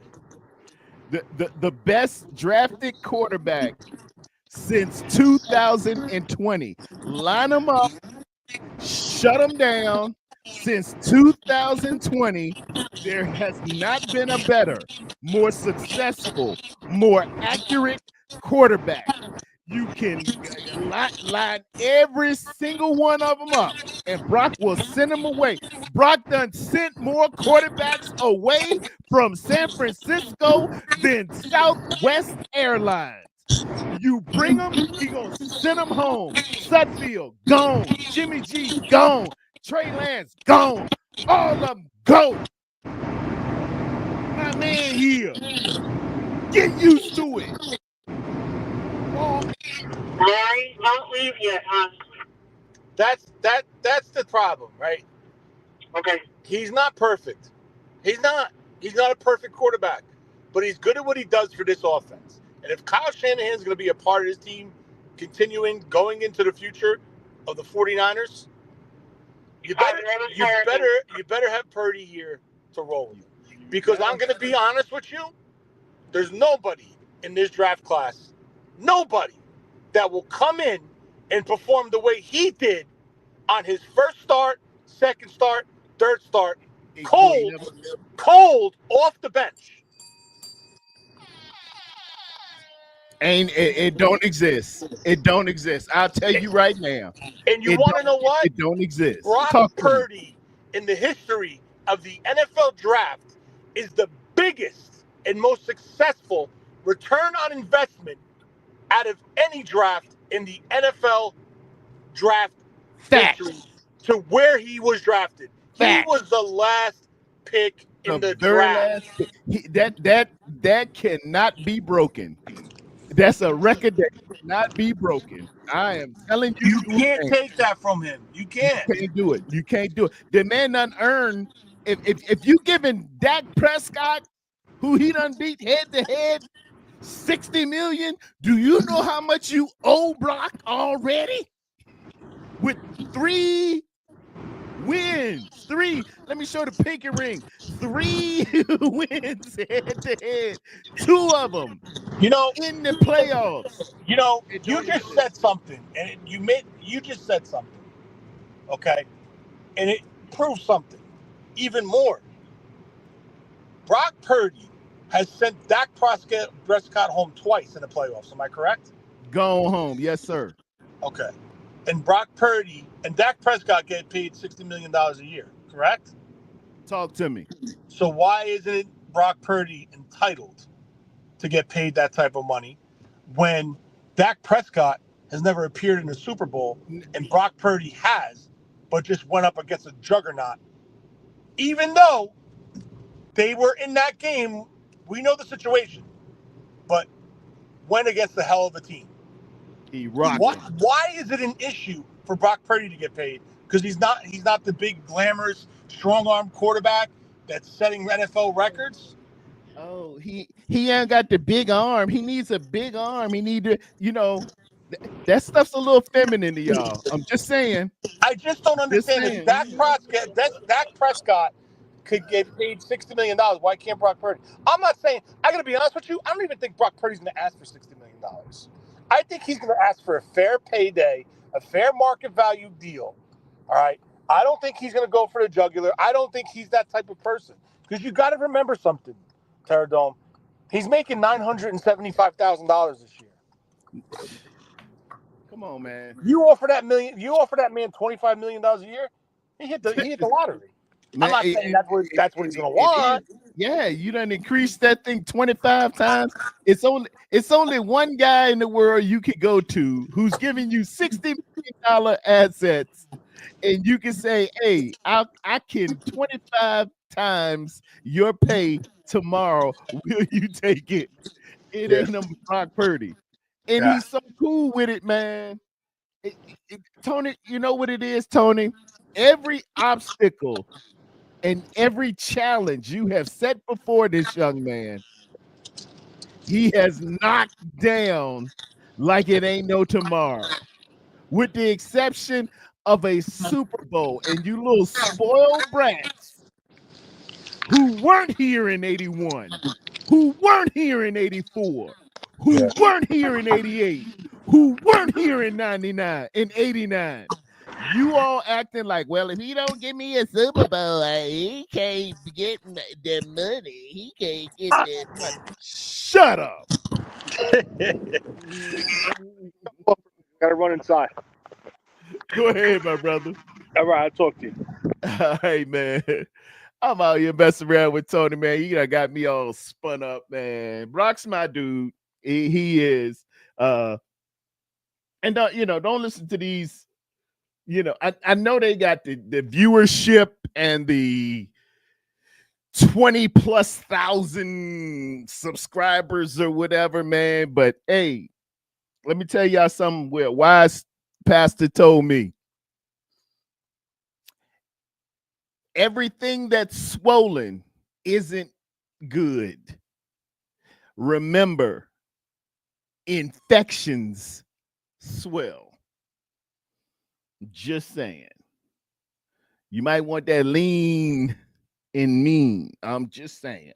it. The best drafted quarterback since 2020. Line them up, shut them down. Since 2020, there has not been a better, more successful, more accurate quarterback. You can line every single one of them up, and Brock will send them away. Brock done sent more quarterbacks away from San Francisco than Southwest Airlines. You bring them, he gonna send them home. Sudfield, gone. Jimmy G, gone. Trey Lance, gone. All of them, go. My man here. Get used to it. Larry, don't leave yet, huh? That's the problem, right? Okay. He's not perfect. He's not a perfect quarterback, but he's good at what he does for this offense. And if Kyle Shanahan is going to be a part of his team, going into the future of the 49ers, you better have Purdy here to roll you. Because I'm going to be honest with you, there's nobody in this draft class, nobody that will come in and perform the way he did on his first start, second start, third start, cold off the bench. It don't exist. It don't exist. I'll tell you right now. And you want to know what? It don't exist. Brock Purdy in the history of the NFL draft is the biggest and most successful return on investment out of any draft in the NFL draft history to where he was drafted. He was the last pick in the draft. That cannot be broken. That's a record that cannot be broken. I am telling you, You can't take that from him. You can't. You can't do it. You can't do it. The man done earned. If you giving Dak Prescott, who he done beat head to head, 60 million, do you know how much you owe Brock already? With 3 wins, 3. Let me show the pinky ring. 3 wins head to head. 2 of them You know, in the playoffs. you know, It you don't just exist. said something, and you just said something, okay, and it proves something even more. Brock Purdy has sent Dak Prescott home twice in the playoffs. Am I correct? Go home. Yes, sir. Okay. And Brock Purdy and Dak Prescott get paid $60 million a year, correct? Talk to me. So why isn't Brock Purdy entitled to get paid that type of money when Dak Prescott has never appeared in the Super Bowl and Brock Purdy has, but just went up against a juggernaut? Even though they were in that game, we know the situation, but went against the hell of a team. He rocked. Why is it an issue for Brock Purdy to get paid? Because he's not the big glamorous strong arm quarterback that's setting NFL records. Oh, he ain't got the big arm. He needs a big arm. He need to, that stuff's a little feminine to y'all. I'm just saying. I just don't understand if Dak Prescott could get paid $60 million. Why can't Brock Purdy? I'm not saying, I gotta be honest with you, I don't even think Brock Purdy's gonna ask for $60 million. I think he's gonna ask for a fair payday, a fair market value deal. All right. I don't think he's gonna go for the jugular. I don't think he's that type of person. Because you gotta remember something, Terradome. He's making $975,000 this year. Come on, man. You offer that man $25 million a year, he hit the lottery. Man, I'm not saying that's what he's gonna want. Yeah, you done increased that thing 25 times. It's only one guy in the world you could go to who's giving you $60 million assets, and you can say, hey, I can 25 times your pay tomorrow. Will you take it? It ain't no Brock Purdy. And he's so cool with it, man. Tony, you know what it is, Tony? Every obstacle and every challenge you have set before this young man, he has knocked down like it ain't no tomorrow, with the exception of a Super Bowl. And you little spoiled brats who weren't here in 81, who weren't here in 84, who weren't here in 88, who weren't here in 99, in 89. You all acting like, well, if he don't give me a Super Bowl, he can't get the money. He can't get that money. Shut up. Gotta run inside. Go ahead, my brother. All right, I'll talk to you. All right, man. I'm out here messing around with Tony, man. You got me all spun up, man. Brock's my dude. He is. And don't listen to these. I know they got the viewership and the 20,000+ subscribers or whatever, man. But hey, let me tell y'all something where wise pastor told me. Everything that's swollen isn't good. Remember, infections swell. Just saying. You might want that lean and mean. I'm just saying.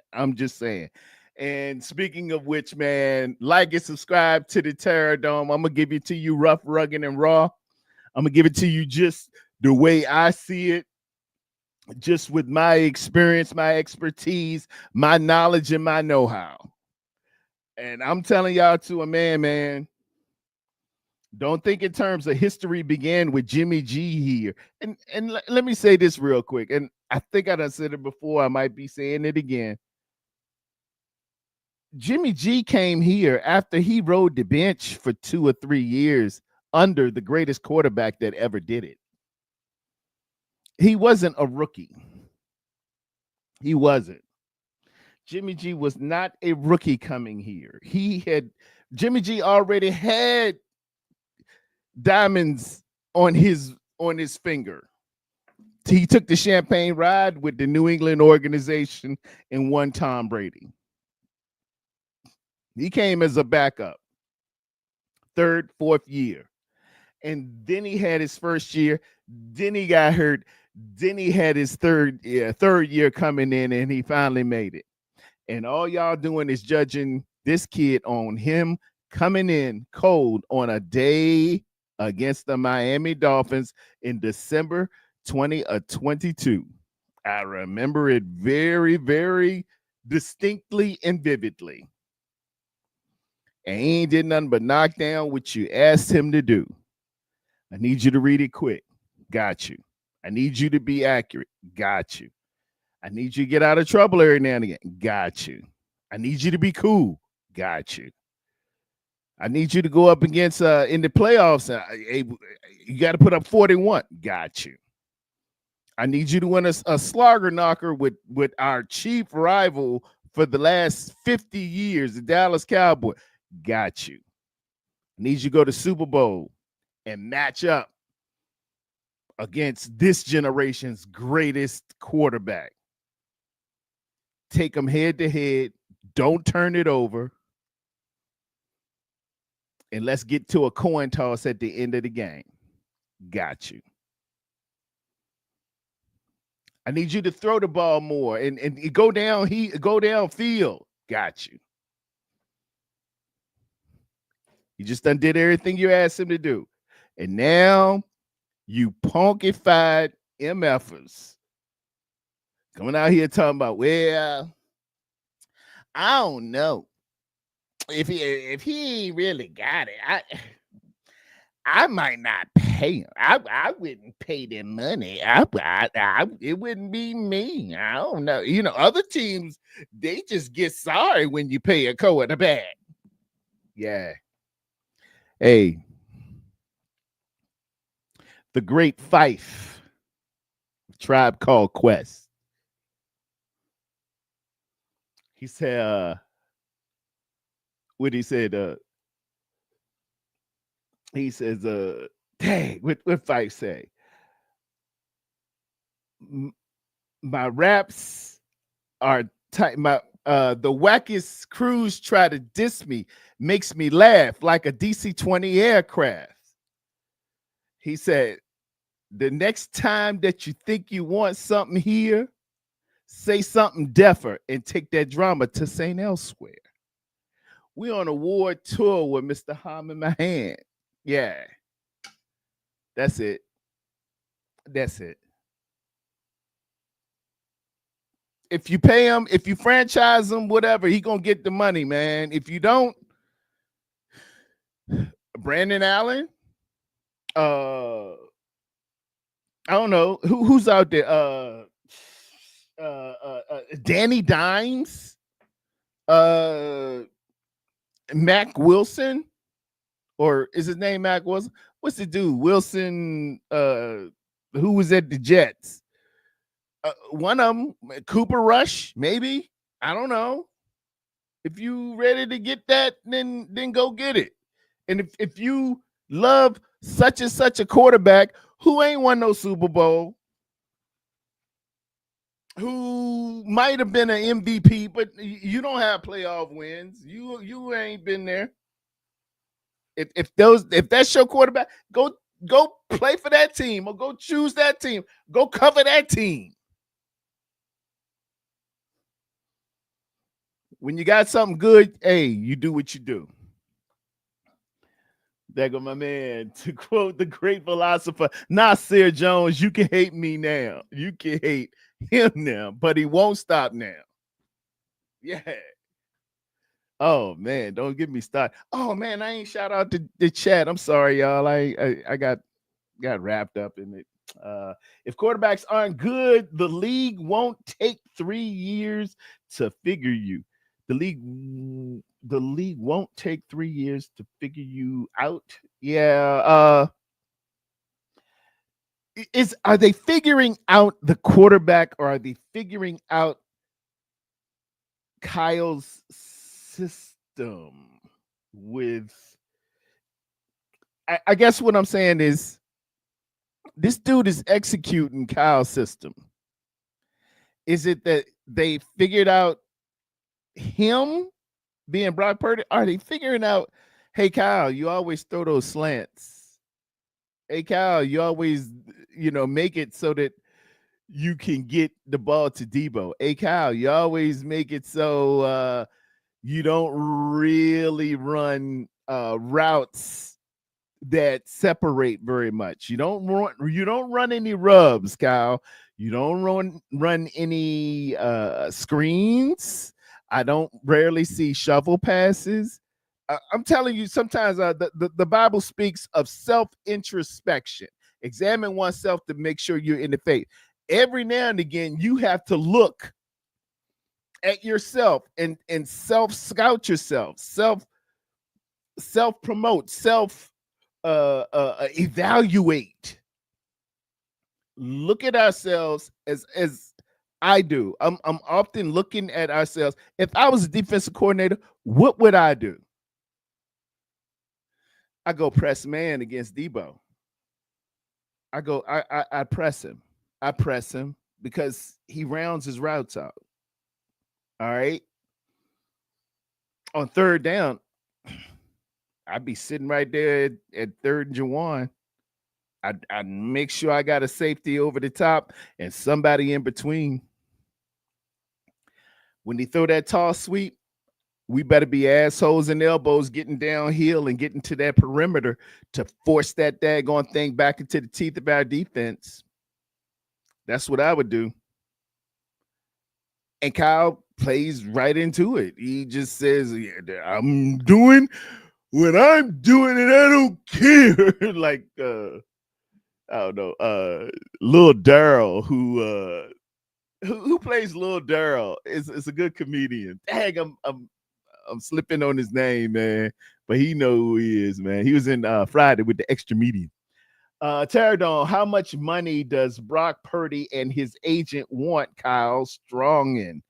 And speaking of which, man, like and subscribe to the Terradome. I'm gonna give it to you rough, rugged, and raw. I'm gonna give it to you just the way I see it, just with my experience, my expertise, my knowledge, and my know-how. And I'm telling y'all to a man. Don't think in terms of history began with Jimmy G here. And let me say this real quick. And I think I done said it before. I might be saying it again. Jimmy G came here after he rode the bench for 2 or 3 years under the greatest quarterback that ever did it. He wasn't a rookie. He wasn't. Jimmy G was not a rookie coming here. He had Jimmy G already had diamonds on his finger. He took the champagne ride with the New England organization and won Tom Brady. He came as a backup, third, fourth year. And then he had his first year. Then he got hurt. Then he had his third year coming in, and he finally made it. And all y'all doing is judging this kid on him coming in cold on a day against the Miami Dolphins in December 2022. I remember it very, very distinctly and vividly. And he ain't did nothing but knock down what you asked him to do. I need you to read it quick. Got you. I need you to be accurate. Got you. I need you to get out of trouble every now and again. Got you. I need you to be cool. Got you. I need you to go up against in the playoffs. You got to put up 41. Got you. I need you to win a slogger knocker with our chief rival for the last 50 years, the Dallas Cowboys. Got you. I need you to go to Super Bowl and match up against this generation's greatest quarterback. Take them head to head. Don't turn it over. And let's get to a coin toss at the end of the game. Got you. I need you to throw the ball more and go downfield. Got you. He just done did everything you asked him to do. And now you punkified MFers coming out here talking about, well, I don't know if he really got it. I might not pay him. I wouldn't pay them money. It wouldn't be me. I don't know. You know, other teams, they just get sorry when you pay a quarterback. Yeah. Hey, the great Fife, Tribe Called Quest. He said, what he said, he says, dang, what Fife say? My raps are tight. The wackest crews try to diss me, makes me laugh like a DC-20 aircraft. He said, the next time that you think you want something here, say something deafer and take that drama to St. Elsewhere. We on a world tour with Mr. Harmon Mahan. Yeah. That's it. That's it. If you pay him, if you franchise him, whatever, he gonna get the money, man. If you don't, Brandon Allen, I don't know who's out there. Danny Dimes, Mac Wilson, or is his name Mac Wilson? What's the dude? Wilson, who was at the Jets? One of them, Cooper Rush, maybe. I don't know. If you ready to get that, then go get it. And if you love such and such a quarterback who ain't won no Super Bowl, who might have been an MVP, but you don't have playoff wins. You ain't been there. If that's your quarterback, go play for that team or go choose that team. Go cover that team. When you got something good, hey, you do what you do. There go my man. To quote the great philosopher Nasir Jones, you can hate me now. You can hate him now, but he won't stop now. Yeah. Oh man, don't get me started. Oh man, I ain't shout out to the chat. I'm sorry, y'all. I got wrapped up in it. If quarterbacks aren't good, the league won't take 3 years to figure you. The league won't take 3 years to figure you out. Yeah. Are they figuring out the quarterback, or are they figuring out Kyle's system? with. I guess what I'm saying is this dude is executing Kyle's system. Is it that they figured out him being Brock Purdy? Are they figuring out, hey, Kyle, you always throw those slants. Hey, Kyle, you always, make it so that you can get the ball to Debo. Hey, Kyle, you always make it so you don't really run routes that separate very much. You don't run any rubs, Kyle. You don't run any screens. I don't rarely see shovel passes. I'm telling you, sometimes the Bible speaks of self-introspection. Examine oneself to make sure you're in the faith. Every now and again, you have to look at yourself and self-scout yourself, self-promote, evaluate. Look at ourselves as I do. I'm often looking at ourselves. If I was a defensive coordinator, what would I do? I go press man against Debo. I press him. I press him because he rounds his routes out. All right. On third down, I'd be sitting right there at third and Jawan. I'd make sure I got a safety over the top and somebody in between. When they throw that toss sweep, we better be assholes and elbows getting downhill and getting to that perimeter to force that daggone thing back into the teeth of our defense. That's what I would do. And Kyle plays right into it. He just says, yeah, I'm doing what I'm doing and I don't care. Like, I don't know, Lil Daryl, who plays Lil Daryl is a good comedian. Dang, I'm slipping on his name, man, but he know who he is, man. He was in Friday with the Extra Medium. Terradon, how much money does Brock Purdy and his agent want Kyle Strongen?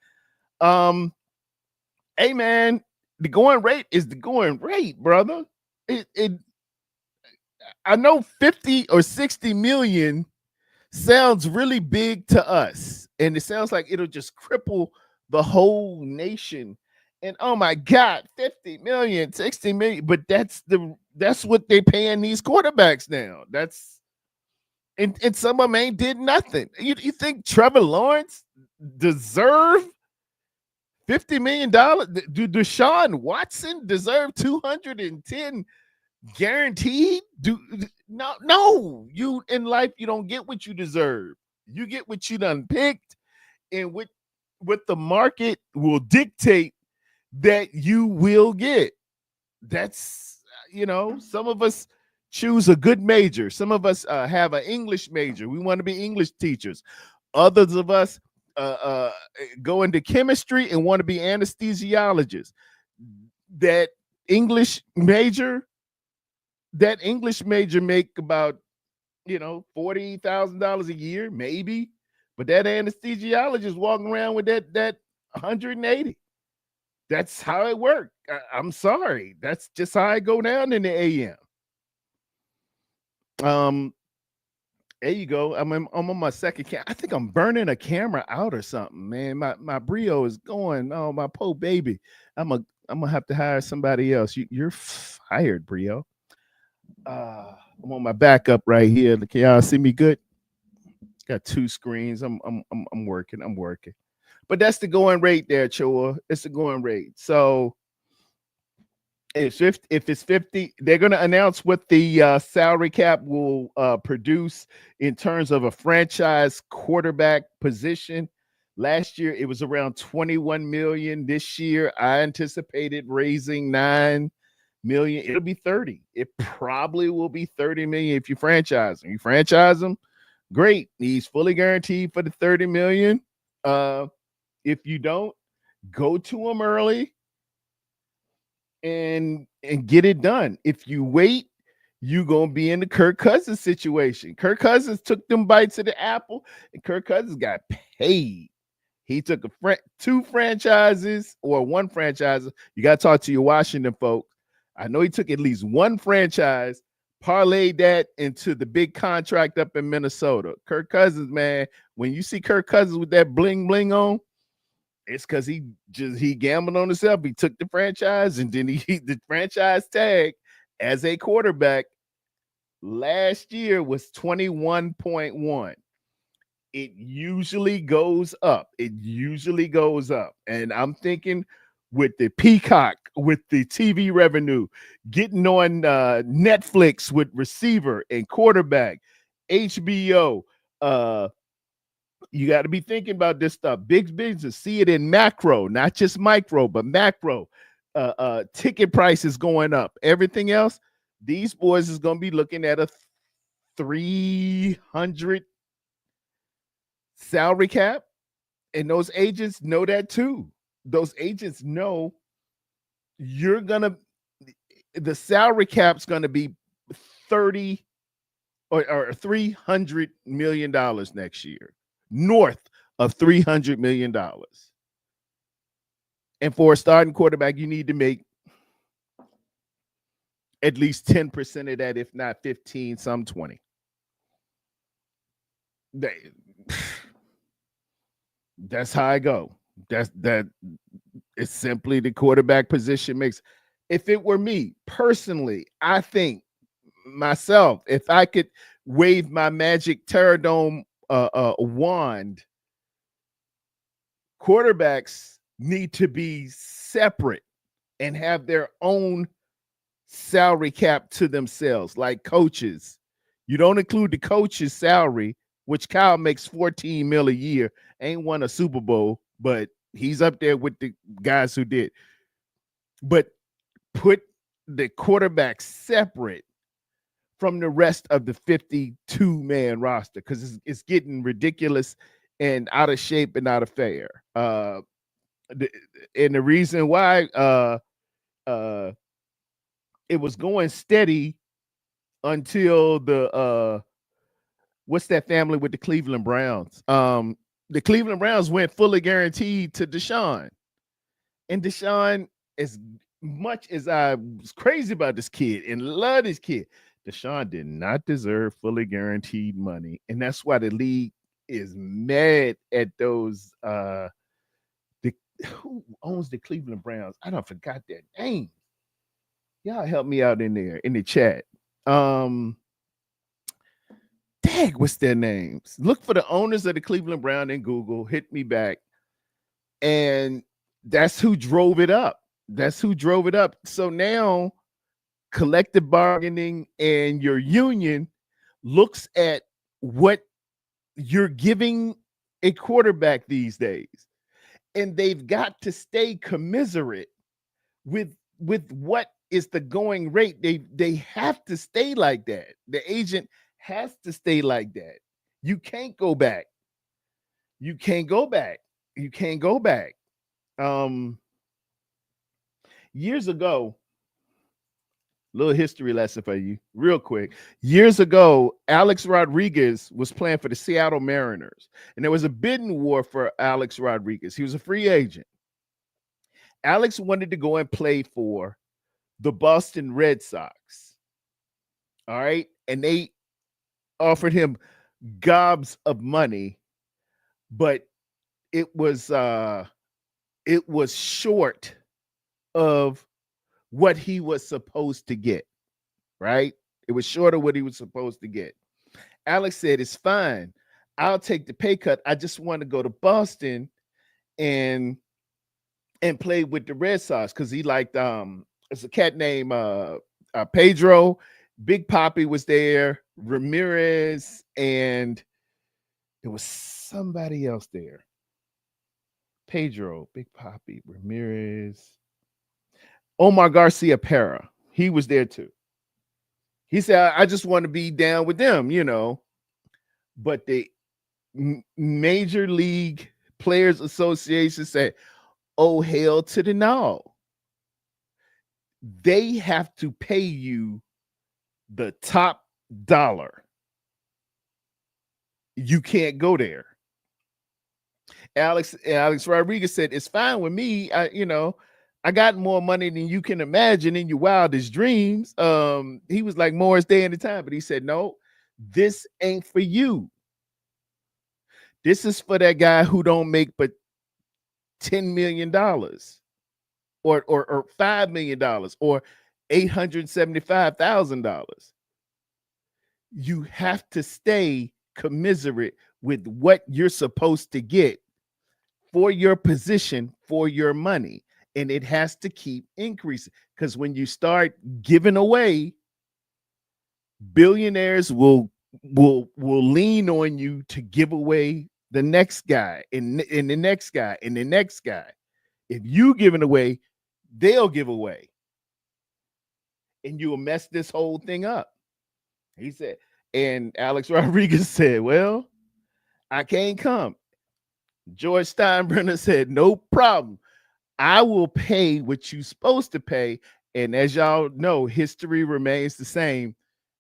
Hey, man, the going rate is the going rate, brother. I know 50 or 60 million sounds really big to us, and it sounds like it'll just cripple the whole nation. And oh my God, 50 million, 60 million, but that's what they're paying these quarterbacks now. That's and some of them ain't did nothing. You think Trevor Lawrence deserve $50 million? Do Deshaun Watson deserve 210 guaranteed? No. You in life, you don't get what you deserve. You get what you done picked, and what the market will dictate that you will get. That's some of us choose a good major. Some of us have an English major. We want to be English teachers. Others of us go into chemistry and want to be anesthesiologists. That English major make about $40,000 a year, maybe. But that anesthesiologist walking around with that 180. That's how it worked. I'm sorry. That's just how I go down in the AM. There you go. I'm on my second camera. I think I'm burning a camera out or something, man. My Brio is going. Oh, my poor baby. I'm gonna have to hire somebody else. You're fired, Brio. I'm on my backup right here. Can y'all see me good? Got two screens. I'm working. But that's the going rate there, Choa. It's the going rate. So if it's 50, they're going to announce what the salary cap will produce in terms of a franchise quarterback position. Last year, it was around 21 million. This year, I anticipated raising 9 million. It'll be 30. It probably will be 30 million if you franchise him. You franchise him, great. He's fully guaranteed for the 30 million. If you don't, go to him early and get it done. If you wait, you're going to be in the Kirk Cousins situation. Kirk Cousins took them bites of the apple, and Kirk Cousins got paid. He took two franchises or one franchise. You got to talk to your Washington folks. I know he took at least one franchise, parlayed that into the big contract up in Minnesota. Kirk Cousins, man, when you see Kirk Cousins with that bling bling on, it's because he gambled on himself. He took the franchise and then he the franchise tag as a quarterback last year was 21.1. It usually goes up. It usually goes up. And I'm thinking with the Peacock, with the TV revenue, getting on Netflix with receiver and quarterback, HBO, you got to be thinking about this stuff. Big business, see it in macro, not just micro, but macro. Ticket prices going up. Everything else, these boys is going to be looking at a 300 salary cap, and those agents know that too. Those agents know the salary cap's gonna be 30 or $300 million next year, north of $300 million. And for a starting quarterback, you need to make at least 10% of that, if not 15, some 20. That's how I go. That it's simply the quarterback position makes. If it were me personally, I think myself, if I could wave my magic Terradome wand, quarterbacks need to be separate and have their own salary cap to themselves, like coaches. You don't include the coach's salary, which Kyle makes 14 mil a year, ain't won a Super Bowl, but he's up there with the guys who did. But put the quarterback separate from the rest of the 52-man roster, because it's getting ridiculous and out of shape and out of fair. And the reason why it was going steady until the what's that family with the Cleveland Browns? The Cleveland Browns went fully guaranteed to Deshaun. And Deshaun, as much as I was crazy about this kid and love this kid, Deshaun did not deserve fully guaranteed money. And that's why the league is mad at those who owns the Cleveland Browns? I don't forgot their name. Y'all help me out in there in the chat. Dang, what's their names? Look for the owners of the Cleveland Brown in Google. Hit me back. And that's who drove it up. That's who drove it up. So now collective bargaining and your union looks at what you're giving a quarterback these days. And they've got to stay commiserate with what is the going rate. They have to stay like that. The agent has to stay like that. You can't go back. You can't go back. You can't go back. Years ago, little history lesson for you, real quick. Years ago, Alex Rodriguez was playing for the Seattle Mariners, and there was a bidding war for Alex Rodriguez. He was a free agent. Alex wanted to go and play for the Boston Red Sox. All right, and they offered him gobs of money, but it was short of what he was supposed to get, right? It was short of what he was supposed to get. Alex said, it's fine. I'll take the pay cut. I just want to go to Boston and play with the Red Sox, because he liked it's a cat named Pedro. Big Papi was there, Ramirez, and there was somebody else there. Pedro, Big Papi, Ramirez, Omar Garcia Pera. He was there too. He said, I just want to be down with them, you know. But the Major League Players Association said, oh, hell to the no. They have to pay you the top dollar. You can't go there. Alex Rodriguez said, it's fine with me. I got more money than you can imagine in your wildest dreams. He was like Morris Day and the Time, but he said, no, this ain't for you. This is for that guy who don't make but $10 million or $5 million or $875,000. You have to stay commiserate with what you're supposed to get for your position, for your money. And it has to keep increasing, because when you start giving away, billionaires will lean on you to give away the next guy and the next guy and the next guy. If you giving away, they'll give away, and you'll mess this whole thing up. He said, and Alex Rodriguez said, well, I can't come. George Steinbrenner said, no problem. I will pay what you're supposed to pay. And as y'all know, history remains the same.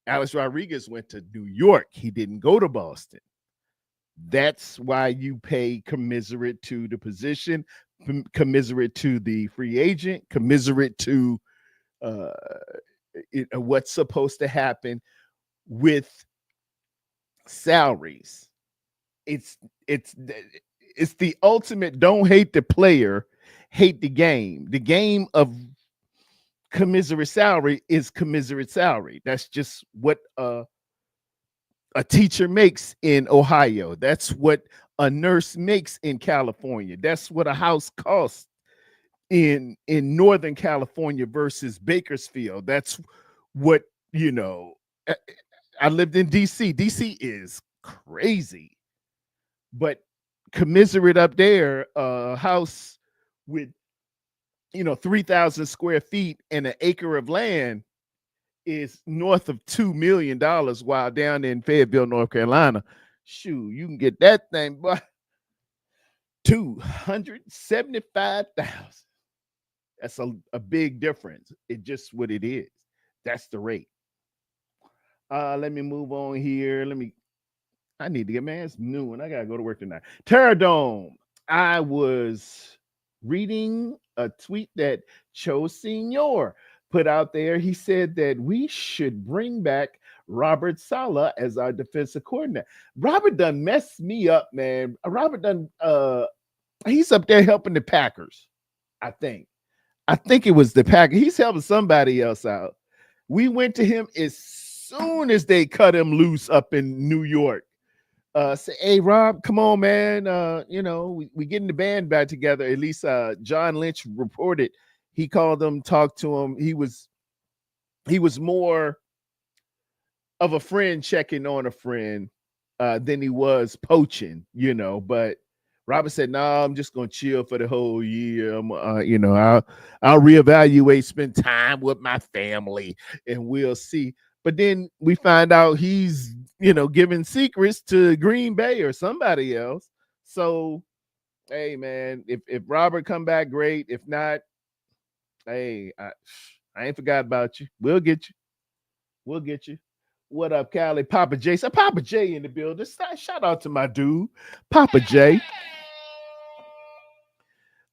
Alex Rodriguez went to New York. He didn't go to Boston. That's why you pay commiserate to the position, commiserate to the free agent, commiserate to what's supposed to happen with salaries. It's the ultimate don't hate the player, hate the game. The game of commiserate salary is commiserate salary. That's just what a teacher makes in Ohio. That's what a nurse makes in California. That's what a house costs in Northern California versus Bakersfield. That's what, you know, I lived in DC. DC is crazy. But commiserate up there, a house with, 3,000 square feet and an acre of land is north of $2 million, while down in Fayetteville, North Carolina, shoot, you can get that thing, boy, $275,000. That's a big difference. It's just what it is. That's the rate. Let me move on here. I need to get, man, it's noon. I gotta go to work tonight. Terradome. I was reading a tweet that Cho Senior put out there. He said that we should bring back Robert Saleh as our defensive coordinator. Robert done messed me up, man. Robert done he's up there helping the Packers. I think it was the Packers. He's helping somebody else out. We went to him as soon as they cut him loose up in New York. Say, hey, Rob, come on, man. We getting the band back together. At least John Lynch reported. He called him, talked to him. He was more of a friend checking on a friend than he was poaching, But Robert said, "No, I'm just gonna chill for the whole year. I'll reevaluate, spend time with my family, and we'll see." But then we find out he's, giving secrets to Green Bay or somebody else. So, hey, man, if Robert come back, great. If not, hey, I ain't forgot about you. We'll get you. What up, Callie? Papa J. So Papa J in the building. Shout out to my dude, Papa J.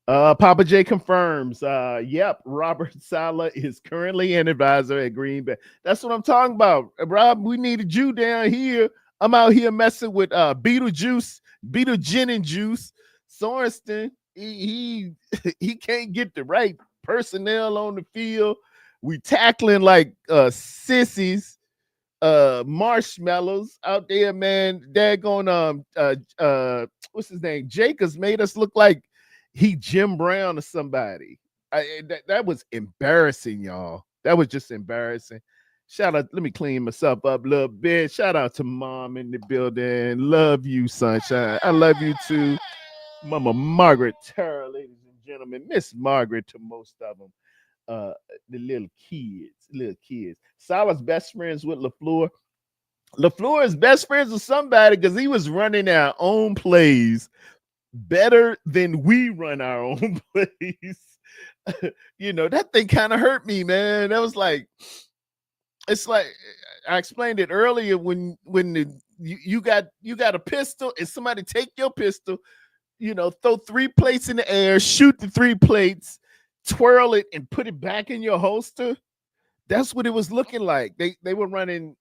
Papa J confirms. Yep, Robert Saleh is currently an advisor at Green Bay. That's what I'm talking about. Rob, we needed you down here. I'm out here messing with Beetle Gin and Juice. Sorensen, he can't get the right personnel on the field. We tackling like sissies, marshmallows out there, man. Daggone what's his name? Jacobs made us look like he Jim Brown or somebody. That was embarrassing, y'all. That was just embarrassing. Shout out, let me clean myself up a little bit. Shout out to Mom in the building. Love you, Sunshine. I love you too. Mama Margaret Terror, ladies and gentlemen. Miss Margaret to most of them. The little kids. Salah's best friends with LaFleur. LaFleur is best friends with somebody because he was running our own plays better than we run our own plays. That thing kind of hurt me, man. That was like, it's like I explained it earlier when you got a pistol and somebody take your pistol, throw 3 plates in the air, shoot the 3 plates, twirl it and put it back in your holster. That's what it was looking like. They were running,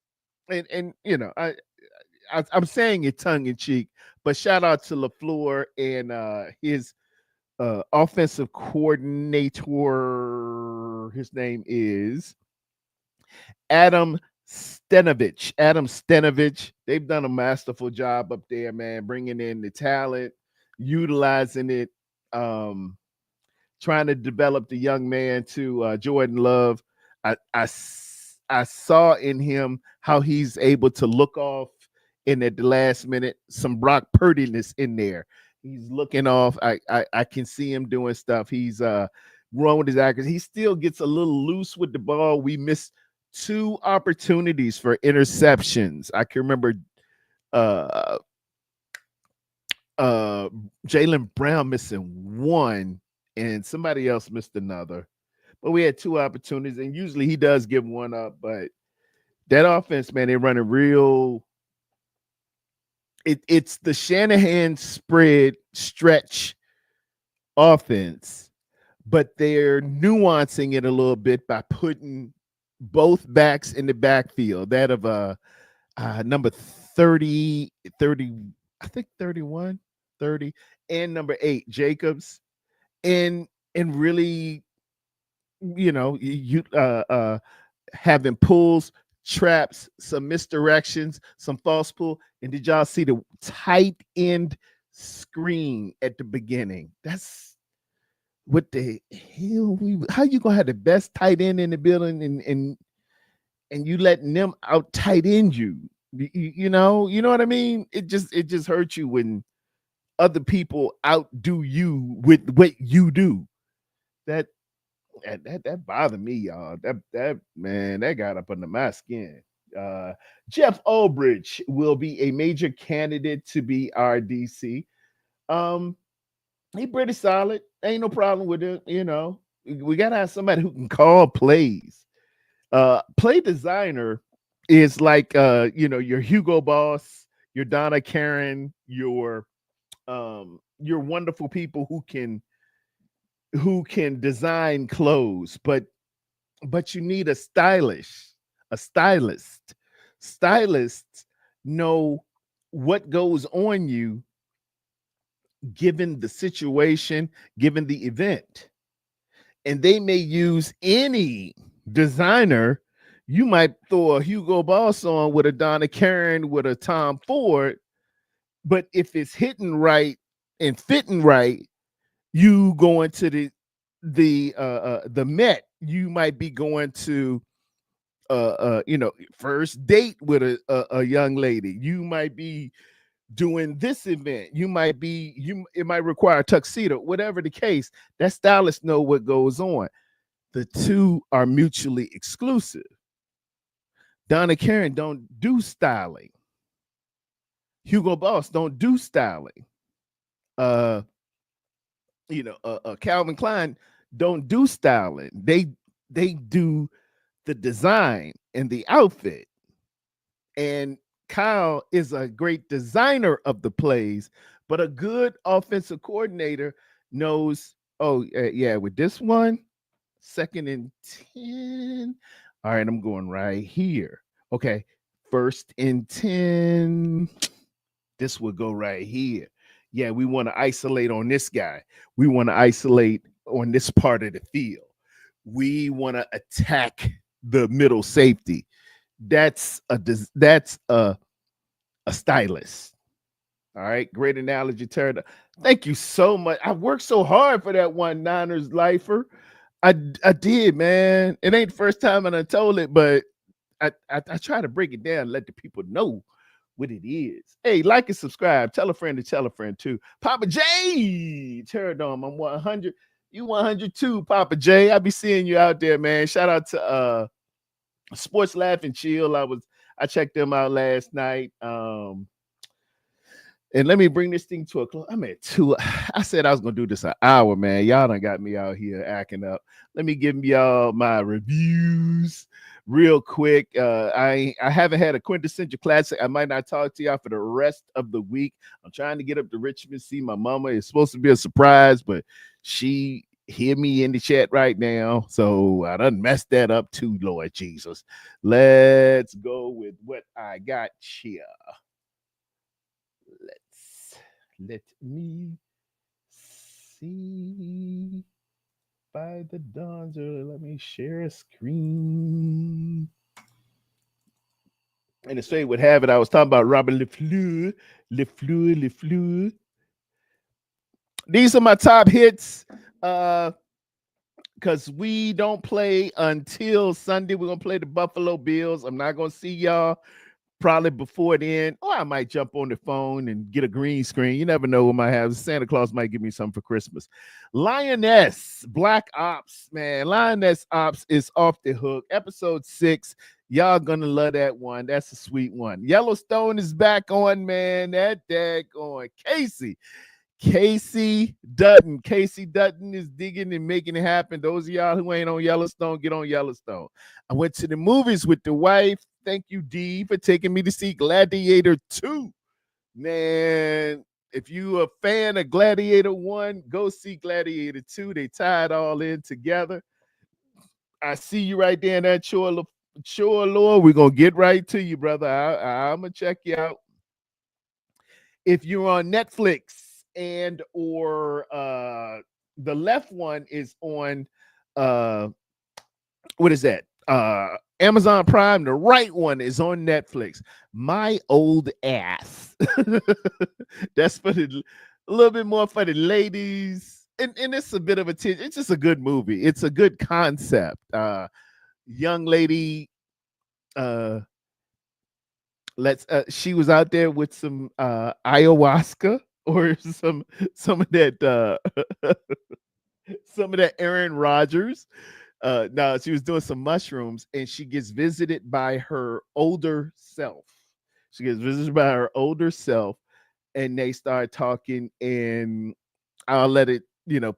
and you know, I'm saying it tongue in cheek, but shout out to LaFleur and his offensive coordinator. His name is Adam Stenovich. Adam Stenovich. They've done a masterful job up there, man, bringing in the talent, utilizing it, trying to develop the young man to Jordan Love. I saw in him how he's able to look off in at the last minute, some Brock Purdiness in there. He's looking off. I can see him doing stuff. He's growing with his accuracy. He still gets a little loose with the ball. We missed 2 opportunities for interceptions. I can remember Jaylen Brown missing 1 and somebody else missed another. But we had 2 opportunities, and usually he does give one up. But that offense, man, they're running real. It's the Shanahan spread stretch offense, but they're nuancing it a little bit by putting both backs in the backfield. That of number 30, I think 31, 30, and number 8, Jacobs, and really, you know, you having pulls, traps, some misdirections, some false pull. And did y'all see the tight end screen at the beginning? That's what the hell how you gonna have the best tight end in the building and you letting them out tight end you? You know what I mean? It just hurts you when other people outdo you with what you do. That bothered me, y'all. That man, that got up under my skin. Jeff Ulbrich will be a major candidate to be our DC. He pretty solid. Ain't no problem with it. You know, we gotta have somebody who can call plays. Play designer is like you know, your Hugo Boss, your Donna Karen, your wonderful people who can design clothes, but you need a stylist. Stylists know what goes on you given the situation, given the event. And they may use any designer. You might throw a Hugo Boss on with a Donna Karen, with a Tom Ford, but if it's hitting right and fitting right, you going to the Met, you might be going to you know, first date with a young lady. You might be doing this event. It might require a tuxedo, whatever the case. That stylist know what goes on. The 2 are mutually exclusive. Donna Karen don't do styling. Hugo Boss don't do styling. You know, Calvin Klein don't do styling. They do the design and the outfit. And Kyle is a great designer of the plays, but a good offensive coordinator knows, oh, yeah, with this one, 2nd and 10. All right, I'm going right here. Okay, 1st and 10. This will go right here. Yeah, we want to isolate on this guy. We want to isolate on this part of the field. We want to attack the middle safety. That's a stylist. All right, great analogy, Terry. Thank you so much. I worked so hard for that one Niners lifer. I did, man. It ain't the first time I told it, but I try to break it down, let the people know what it is. Hey, like and subscribe. Tell a friend to tell a friend too. Papa J, Terradome. I'm 100. You 102, Papa J. I be seeing you out there, man. Shout out to Sports Laugh and Chill. I checked them out last night. And let me bring this thing to a close. I'm at 2. I said I was gonna do this an hour, man. Y'all done got me out here acting up. Let me give y'all my reviews real quick. I haven't had a quintessential classic. I might not talk to y'all for the rest of the week. I'm trying to get up to Richmond, see my mama. It's supposed to be a surprise, but she hear me in the chat right now. So I done messed that up too, Lord Jesus. Let's go with what I got here. Let me see by the dawn's early. Let me share a screen. And the straight would have it. I was talking about Robert LeFleur. These are my top hits. Because we don't play until Sunday. We're gonna play the Buffalo Bills. I'm not gonna see y'all probably before then, or I might jump on the phone and get a green screen. You never know what might have. Santa Claus might give me something for Christmas. Lioness, Black Ops, man. Lioness Ops is off the hook. Episode 6. Y'all gonna love that one. That's a sweet one. Yellowstone is back on, man. That daggone Casey Dutton. Casey Dutton is digging and making it happen. Those of y'all who ain't on Yellowstone, get on Yellowstone. I went to the movies with the wife. Thank you, Dee, for taking me to see Gladiator 2. Man, if you a fan of Gladiator 1, go see Gladiator 2. They tie it all in together. I see you right there in that Chore, Lord. We're going to get right to you, brother. I'm going to check you out. If you're on Netflix, and or the left one is on what is that? Amazon Prime. The right one is on Netflix. My Old Ass. That's for a little bit more for the ladies. And it's a bit of a it's just a good movie. It's a good concept. Young lady she was out there with some ayahuasca or some of that some of that Aaron Rodgers. No, she was doing some mushrooms, and she gets visited by her older self. She gets visited by her older self, and they start talking, and I'll let it,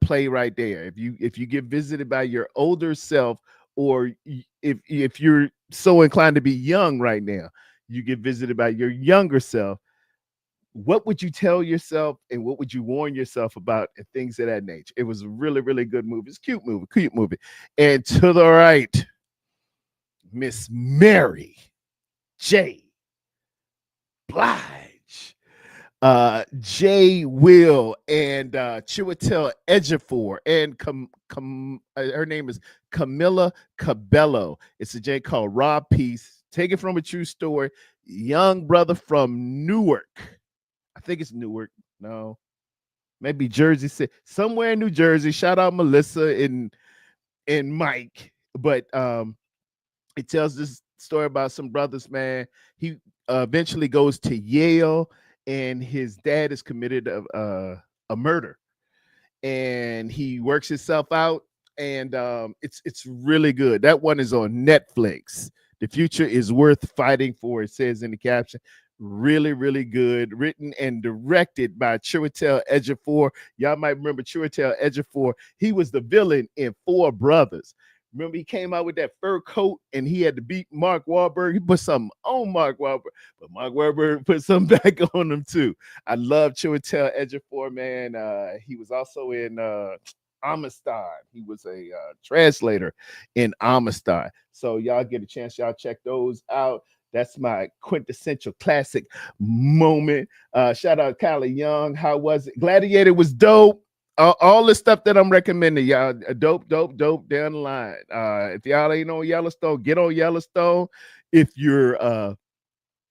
play right there. If you get visited by your older self, or if you're so inclined to be young right now, you get visited by your younger self. What would you tell yourself, and what would you warn yourself about, and things of that nature? It was a really, really good movie. It's a cute movie. And to the right, Miss Mary J. Blige, Jay Will, and Chiwetel Ejiofor, and her name is Camilla Cabello. It's a J called Rob Peace. Take it from a true story. Young brother from Newark. I think it's Newark. No, maybe Jersey City, somewhere in New Jersey. Shout out Melissa and Mike. But it tells this story about some brothers, man. He eventually goes to Yale, and his dad is committed a murder, and he works himself out, and it's really good. That one is on Netflix. The future is worth fighting for, it says in the caption. Really, really good. Written and directed by Chiwetel Ejiofor. Y'all might remember Chiwetel Ejiofor. He was the villain in Four Brothers. Remember, he came out with that fur coat, and he had to beat Mark Wahlberg. He put something on Mark Wahlberg, but Mark Wahlberg put something back on him too. I love Chiwetel Ejiofor, man. He was also in Amistad. He was a translator in Amistad. So y'all get a chance, y'all check those out. That's my quintessential classic moment. Shout out Kylie Young. How was it? Gladiator was dope. All the stuff that I'm recommending, y'all, dope down the line. If y'all ain't on Yellowstone, get on Yellowstone. If you're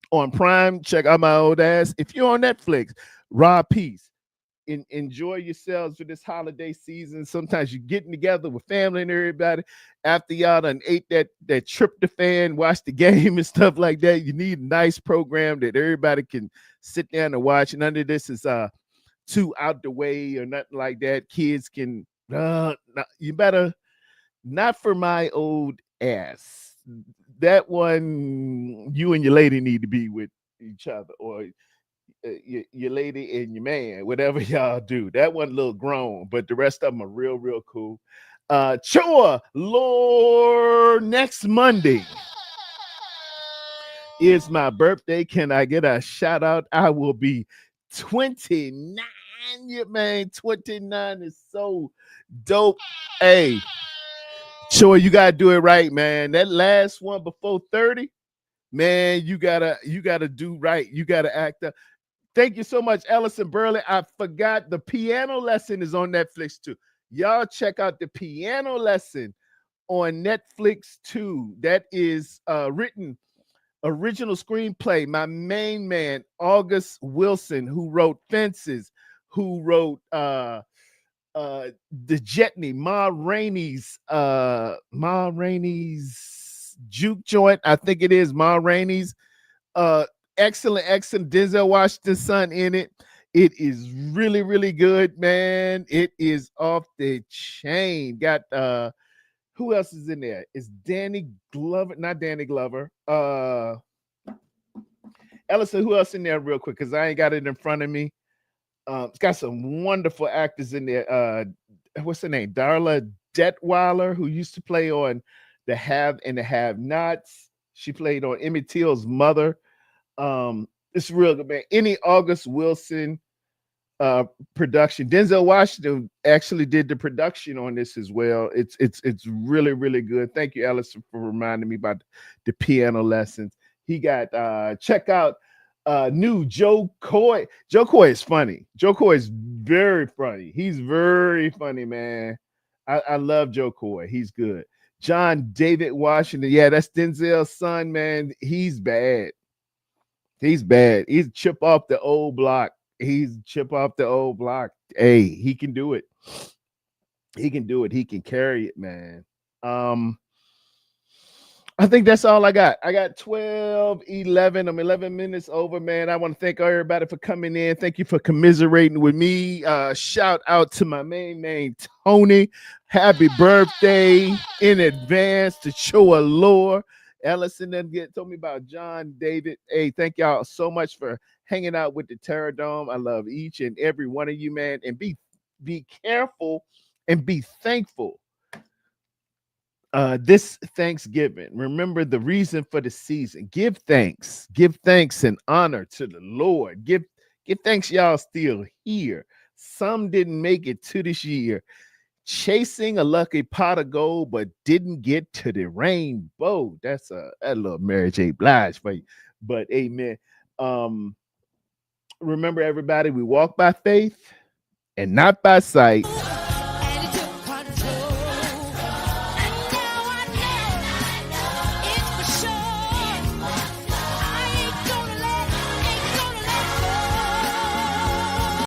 on Prime, check out My Old Ass. If you're on Netflix, Rob Peace. Enjoy yourselves for this holiday season. Sometimes you're getting together with family and everybody after y'all done ate that tryptophan, watch the game and stuff like that. You need a nice program that everybody can sit down and watch. None of this is too out the way or nothing like that. Kids can you better not for My Old Ass. That one, you and your lady need to be with each other, or your lady and your man, whatever y'all do. That one a little grown, but the rest of them are real, real cool. Chore Lord, next Monday is my birthday. Can I get a shout out? I will be 29 Yeah, man, 29 is so dope. Hey, sure, you gotta do it right, man. That last one before 30, man, you gotta do right. You gotta act up. Thank you so much, Ellison Burley. I forgot the piano lesson is on Netflix too. Y'all check out the piano lesson on Netflix too. That is written original screenplay. My main man, August Wilson, who wrote Fences, who wrote the Jetney, Ma Rainey's juke joint. I think it is Ma Rainey's. Excellent Denzel Washington's son in it. It is really, really good, man. It is off the chain. Got who else is in there? It's Danny Glover, not Danny Glover. Ellison, who else in there real quick? Because I ain't got it in front of me. It's got some wonderful actors in there. What's her name? Darla Detweiler, who used to play on The Have and the Have Nots. She played on Emmett Till's mother. It's real good, man. Any August Wilson production. Denzel Washington actually did the production on this as well. It's really, really good. Thank you, Ellison, for reminding me about the piano lessons. He got check out new Joe Coy. Joe Coy is funny. Joe Coy is very funny. He's very funny, man. I love Joe Coy. He's good. John David Washington. Yeah, that's Denzel's son, man. He's bad. He's bad. He's chip off the old block. Hey, he can do it. He can do it. He can carry it, man. I think that's all I got. I got 12, 11. I'm 11 minutes over, man. I want to thank everybody for coming in. Thank you for commiserating with me. Shout out to my main man, Tony. Happy birthday in advance to Choa Lore. Ellison told me about John David. Hey, thank y'all so much for hanging out with the Terror Dome. I love each and every one of you, man. And be careful and be thankful. This Thanksgiving, remember the reason for the season. Give thanks and honor to the Lord. Give thanks y'all still here. Some didn't make it to this year, chasing a lucky pot of gold, but didn't get to the rainbow. That's a little Mary J. Blige for you. But amen. Remember, everybody, we walk by faith and not by sight.